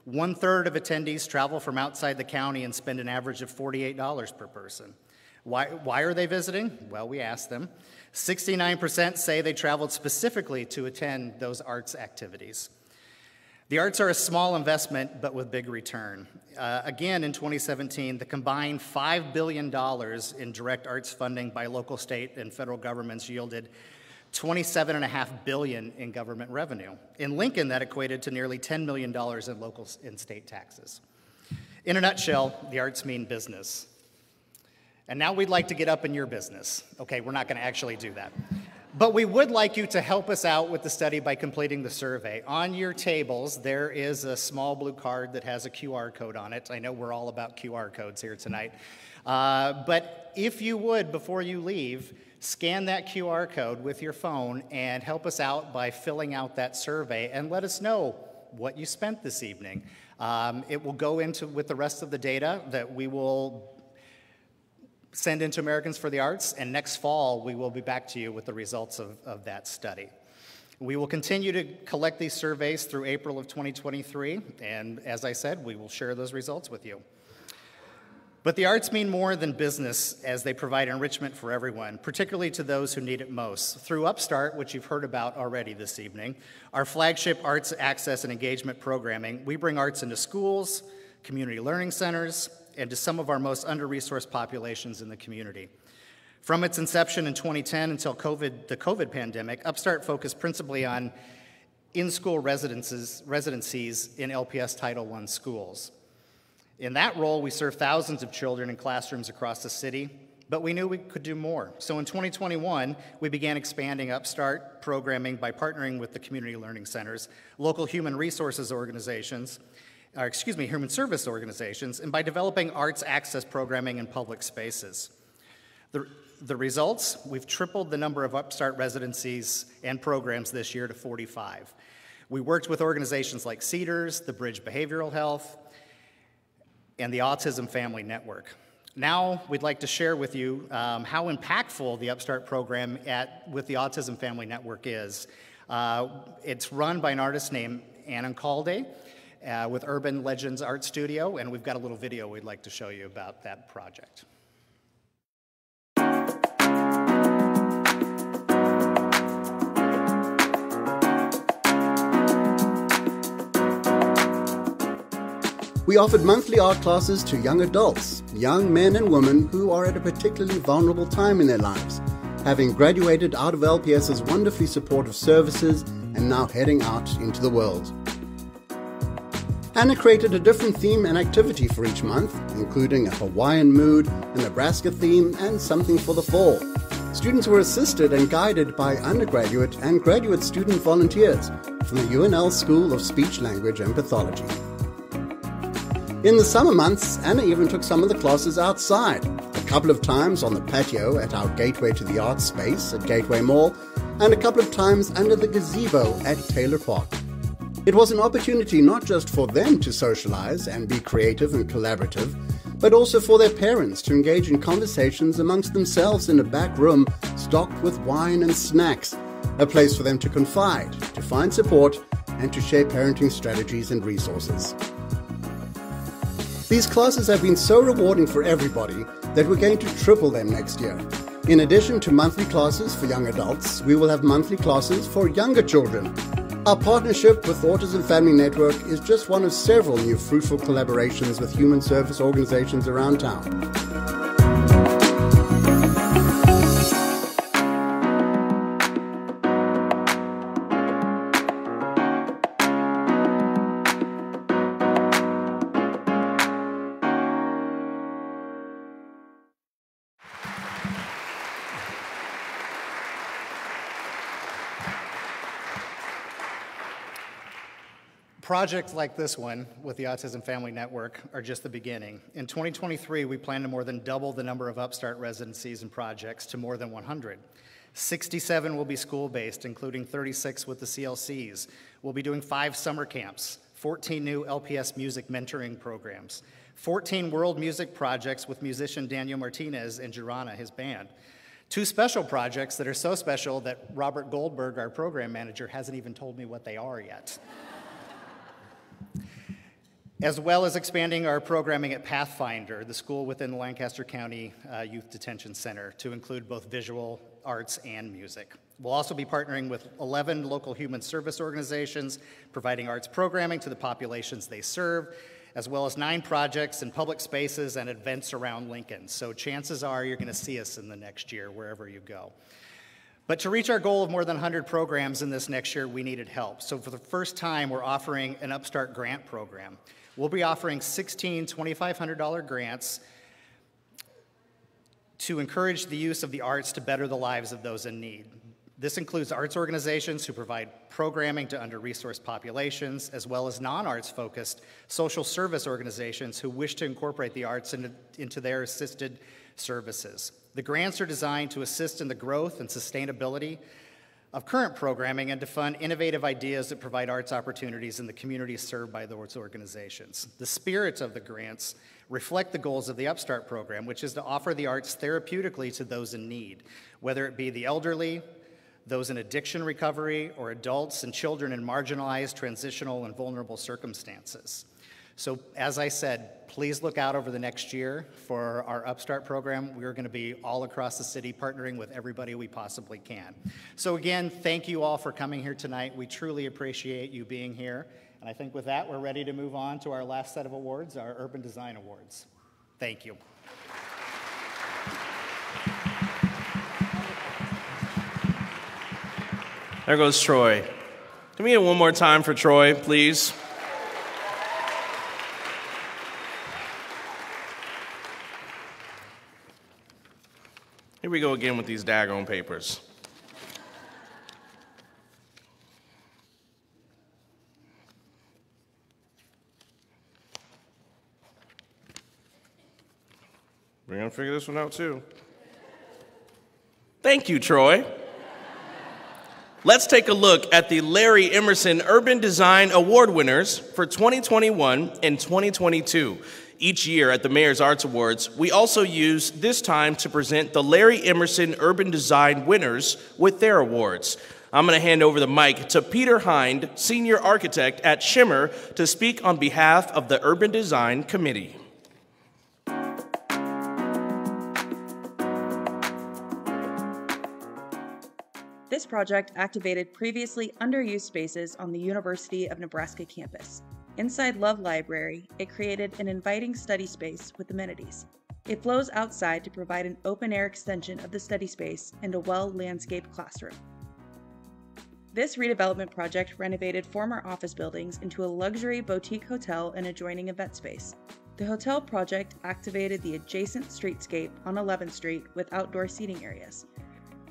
1/3 of attendees travel from outside the county and spend an average of $48 per person. Why are they visiting? Well, we asked them. 69% say they traveled specifically to attend those arts activities. The arts are a small investment, but with big return. Again, in 2017, the combined $5 billion in direct arts funding by local, state, and federal governments yielded $27.5 billion in government revenue. In Lincoln, that equated to nearly $10 million in local and state taxes. In a nutshell, the arts mean business. And now we'd like to get up in your business. Okay, we're not going to actually do that. But we would like you to help us out with the study by completing the survey. On your tables, there is a small blue card that has a QR code on it. I know we're all about QR codes here tonight. But if you would, before you leave, scan that QR code with your phone and help us out by filling out that survey and let us know what you spent this evening. It will go into with the rest of the data that we will send into Americans for the Arts, and next fall we will be back to you with the results of that study. We will continue to collect these surveys through April of 2023, and as I said, we will share those results with you. But the arts mean more than business as they provide enrichment for everyone, particularly to those who need it most. Through Upstart, which you've heard about already this evening, our flagship arts access and engagement programming, we bring arts into schools, community learning centers, and to some of our most under-resourced populations in the community. From its inception in 2010 until the COVID pandemic, Upstart focused principally on in-school residencies in LPS Title I schools. In that role, we serve thousands of children in classrooms across the city, but we knew we could do more. So in 2021, we began expanding Upstart programming by partnering with the community learning centers, local human service organizations, and by developing arts access programming in public spaces. The results, we've tripled the number of Upstart residencies and programs this year to 45. We worked with organizations like Cedars, the Bridge Behavioral Health, and the Autism Family Network. Now we'd like to share with you how impactful the Upstart program with the Autism Family Network is. It's run by an artist named Anna Calde with Urban Legends Art Studio, and we've got a little video we'd like to show you about that project. We offered monthly art classes to young adults, young men and women who are at a particularly vulnerable time in their lives, having graduated out of LPS's wonderfully supportive services and now heading out into the world. Anna created a different theme and activity for each month, including a Hawaiian mood, a Nebraska theme, and something for the fall. Students were assisted and guided by undergraduate and graduate student volunteers from the UNL School of Speech, Language and Pathology. In the summer months, Anna even took some of the classes outside, a couple of times on the patio at our Gateway to the Arts space at Gateway Mall, and a couple of times under the gazebo at Taylor Park. It was an opportunity not just for them to socialize and be creative and collaborative, but also for their parents to engage in conversations amongst themselves in a back room stocked with wine and snacks, a place for them to confide, to find support, and to share parenting strategies and resources. These classes have been so rewarding for everybody that we're going to triple them next year. In addition to monthly classes for young adults, we will have monthly classes for younger children. Our partnership with Autism Family Network is just one of several new fruitful collaborations with human service organizations around town. Projects like this one with the Autism Family Network are just the beginning. In 2023, we plan to more than double the number of Upstart residencies and projects to more than 100. 67 will be school-based, including 36 with the CLCs. We'll be doing 5 summer camps, 14 new LPS music mentoring programs, 14 world music projects with musician Daniel Martinez and Girana, his band. 2 special projects that are so special that Robert Goldberg, our program manager, hasn't even told me what they are yet. As well as expanding our programming at Pathfinder, the school within the Lancaster County Youth Detention Center, to include both visual arts and music. We'll also be partnering with 11 local human service organizations, providing arts programming to the populations they serve, as well as 9 projects in public spaces and events around Lincoln. So chances are you're going to see us in the next year, wherever you go. But to reach our goal of more than 100 programs in this next year, we needed help. So for the first time, we're offering an Upstart grant program. We'll be offering 16 $2,500 grants to encourage the use of the arts to better the lives of those in need. This includes arts organizations who provide programming to under-resourced populations, as well as non-arts focused social service organizations who wish to incorporate the arts into their assisted services. The grants are designed to assist in the growth and sustainability of current programming and to fund innovative ideas that provide arts opportunities in the communities served by those organizations. The spirit of the grants reflect the goals of the Upstart program, which is to offer the arts therapeutically to those in need, whether it be the elderly, those in addiction recovery, or adults and children in marginalized, transitional, and vulnerable circumstances. So as I said, please look out over the next year for our Upstart program. We're going to be all across the city partnering with everybody we possibly can. So again, thank you all for coming here tonight. We truly appreciate you being here. And I think with that, we're ready to move on to our last set of awards, our Urban Design Awards. Thank you. There goes Troy. Can we get one more time for Troy, please? Here we go again with these daggone papers. We're gonna figure this one out too. Thank you, Troy. Let's take a look at the Larry Emerson Urban Design Award winners for 2021 and 2022. Each year at the Mayor's Arts Awards, we also use this time to present the Larry Emerson Urban Design winners with their awards. I'm going to hand over the mic to Peter Hind, Senior Architect at Shimmer, to speak on behalf of the Urban Design Committee. This project activated previously underused spaces on the University of Nebraska campus. Inside Love Library, it created an inviting study space with amenities. It flows outside to provide an open-air extension of the study space and a well-landscaped classroom. This redevelopment project renovated former office buildings into a luxury boutique hotel and adjoining event space. The hotel project activated the adjacent streetscape on 11th Street with outdoor seating areas.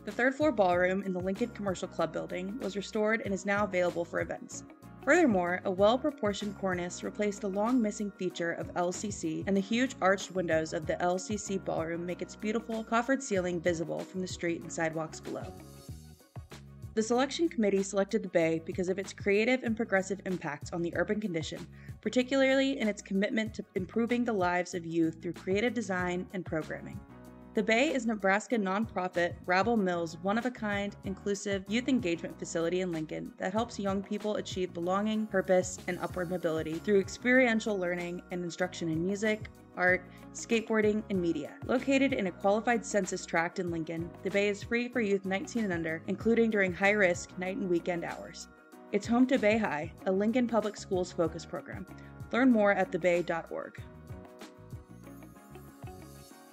The third-floor ballroom in the Lincoln Commercial Club building was restored and is now available for events. Furthermore, a well-proportioned cornice replaced a long-missing feature of LCC, and the huge arched windows of the LCC ballroom make its beautiful, coffered ceiling visible from the street and sidewalks below. The selection committee selected the Bay because of its creative and progressive impacts on the urban condition, particularly in its commitment to improving the lives of youth through creative design and programming. The Bay is Nebraska nonprofit Rabble Mill's one-of-a-kind, inclusive youth engagement facility in Lincoln that helps young people achieve belonging, purpose, and upward mobility through experiential learning and instruction in music, art, skateboarding, and media. Located in a qualified census tract in Lincoln, the Bay is free for youth 19 and under, including during high-risk night and weekend hours. It's home to Bay High, a Lincoln Public Schools focus program. Learn more at thebay.org.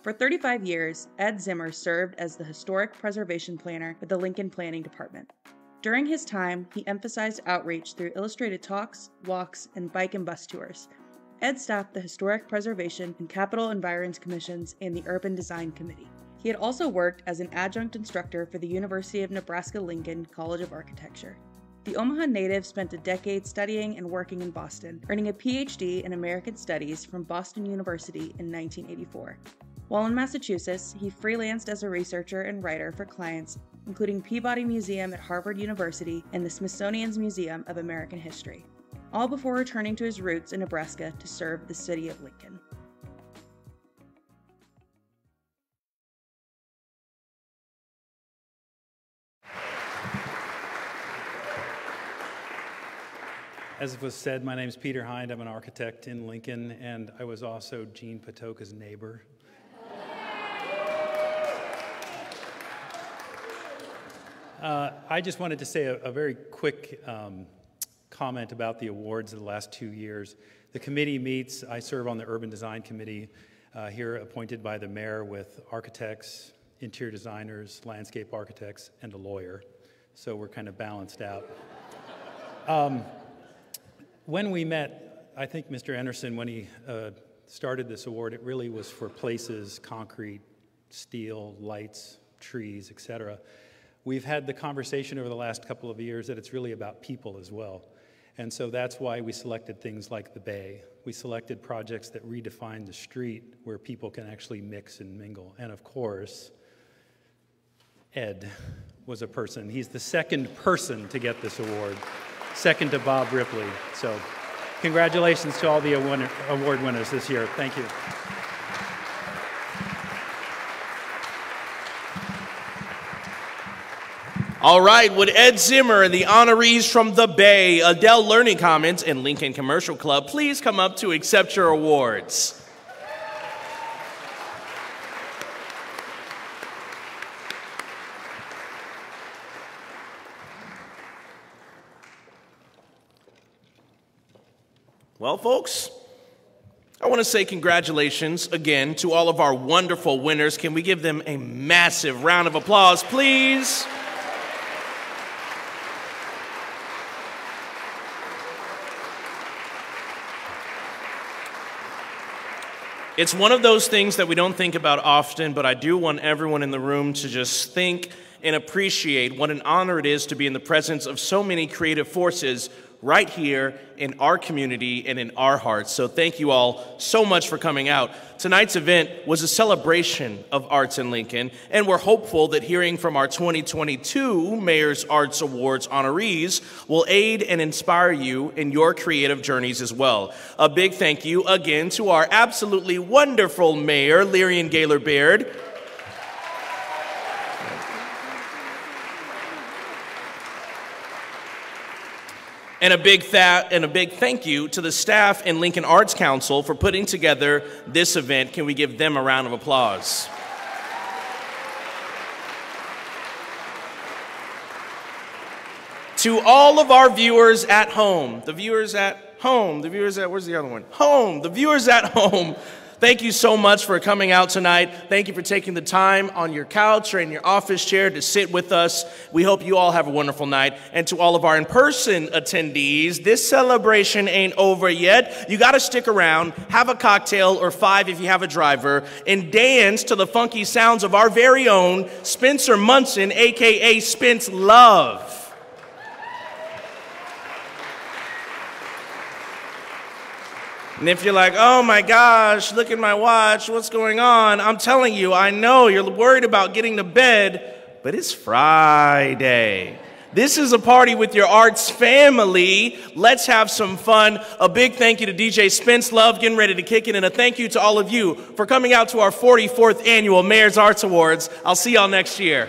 For 35 years, Ed Zimmer served as the Historic Preservation Planner with the Lincoln Planning Department. During his time, he emphasized outreach through illustrated talks, walks, and bike and bus tours. Ed staffed the Historic Preservation and Capital Environs Commissions and the Urban Design Committee. He had also worked as an adjunct instructor for the University of Nebraska-Lincoln College of Architecture. The Omaha native spent a decade studying and working in Boston, earning a PhD in American Studies from Boston University in 1984. While in Massachusetts, he freelanced as a researcher and writer for clients, including Peabody Museum at Harvard University and the Smithsonian's Museum of American History, all before returning to his roots in Nebraska to serve the city of Lincoln. As was said, my name is Peter Hind. I'm an architect in Lincoln, and I was also Jean Patoka's neighbor. I just wanted to say a very quick comment about the awards of the last 2 years. The committee meets, I serve on the Urban Design Committee here, appointed by the mayor, with architects, interior designers, landscape architects, and a lawyer. So we're kind of balanced out. When we met, I think Mr. Anderson, when he started this award, it really was for places, concrete, steel, lights, trees, etc. We've had the conversation over the last couple of years that it's really about people as well. And so that's why we selected things like the Bay. We selected projects that redefine the street where people can actually mix and mingle. And of course, Ed was a person. He's the second person to get this award, second to Bob Ripley. So congratulations to all the award winners this year. Thank you. All right, would Ed Zimmer and the honorees from the Bay, Adele Learning Commons, and Lincoln Commercial Club please come up to accept your awards? Well, folks, I want to say congratulations again to all of our wonderful winners. Can we give them a massive round of applause, please? It's one of those things that we don't think about often, but I do want everyone in the room to just think and appreciate what an honor it is to be in the presence of so many creative forces right here in our community and in our hearts. So thank you all so much for coming out. Tonight's event was a celebration of arts in Lincoln, and we're hopeful that hearing from our 2022 Mayor's Arts Awards honorees will aid and inspire you in your creative journeys as well. A big thank you again to our absolutely wonderful Mayor, Lyrian Gaylor-Baird. And a big thank you to the staff and Lincoln Arts Council for putting together this event. Can we give them a round of applause? To all of our viewers at home, the viewers at, where's the other one? Home, the viewers at home, thank you so much for coming out tonight. Thank you for taking the time on your couch or in your office chair to sit with us. We hope you all have a wonderful night. And to all of our in-person attendees, this celebration ain't over yet. You got to stick around, have a cocktail or 5 if you have a driver, and dance to the funky sounds of our very own Spencer Munson, a.k.a. Spence Love. And if you're like, oh my gosh, look at my watch, what's going on? I'm telling you, I know you're worried about getting to bed, but it's Friday. This is a party with your arts family. Let's have some fun. A big thank you to DJ Spence Love getting ready to kick it, and a thank you to all of you for coming out to our 44th annual Mayor's Arts Awards. I'll see y'all next year.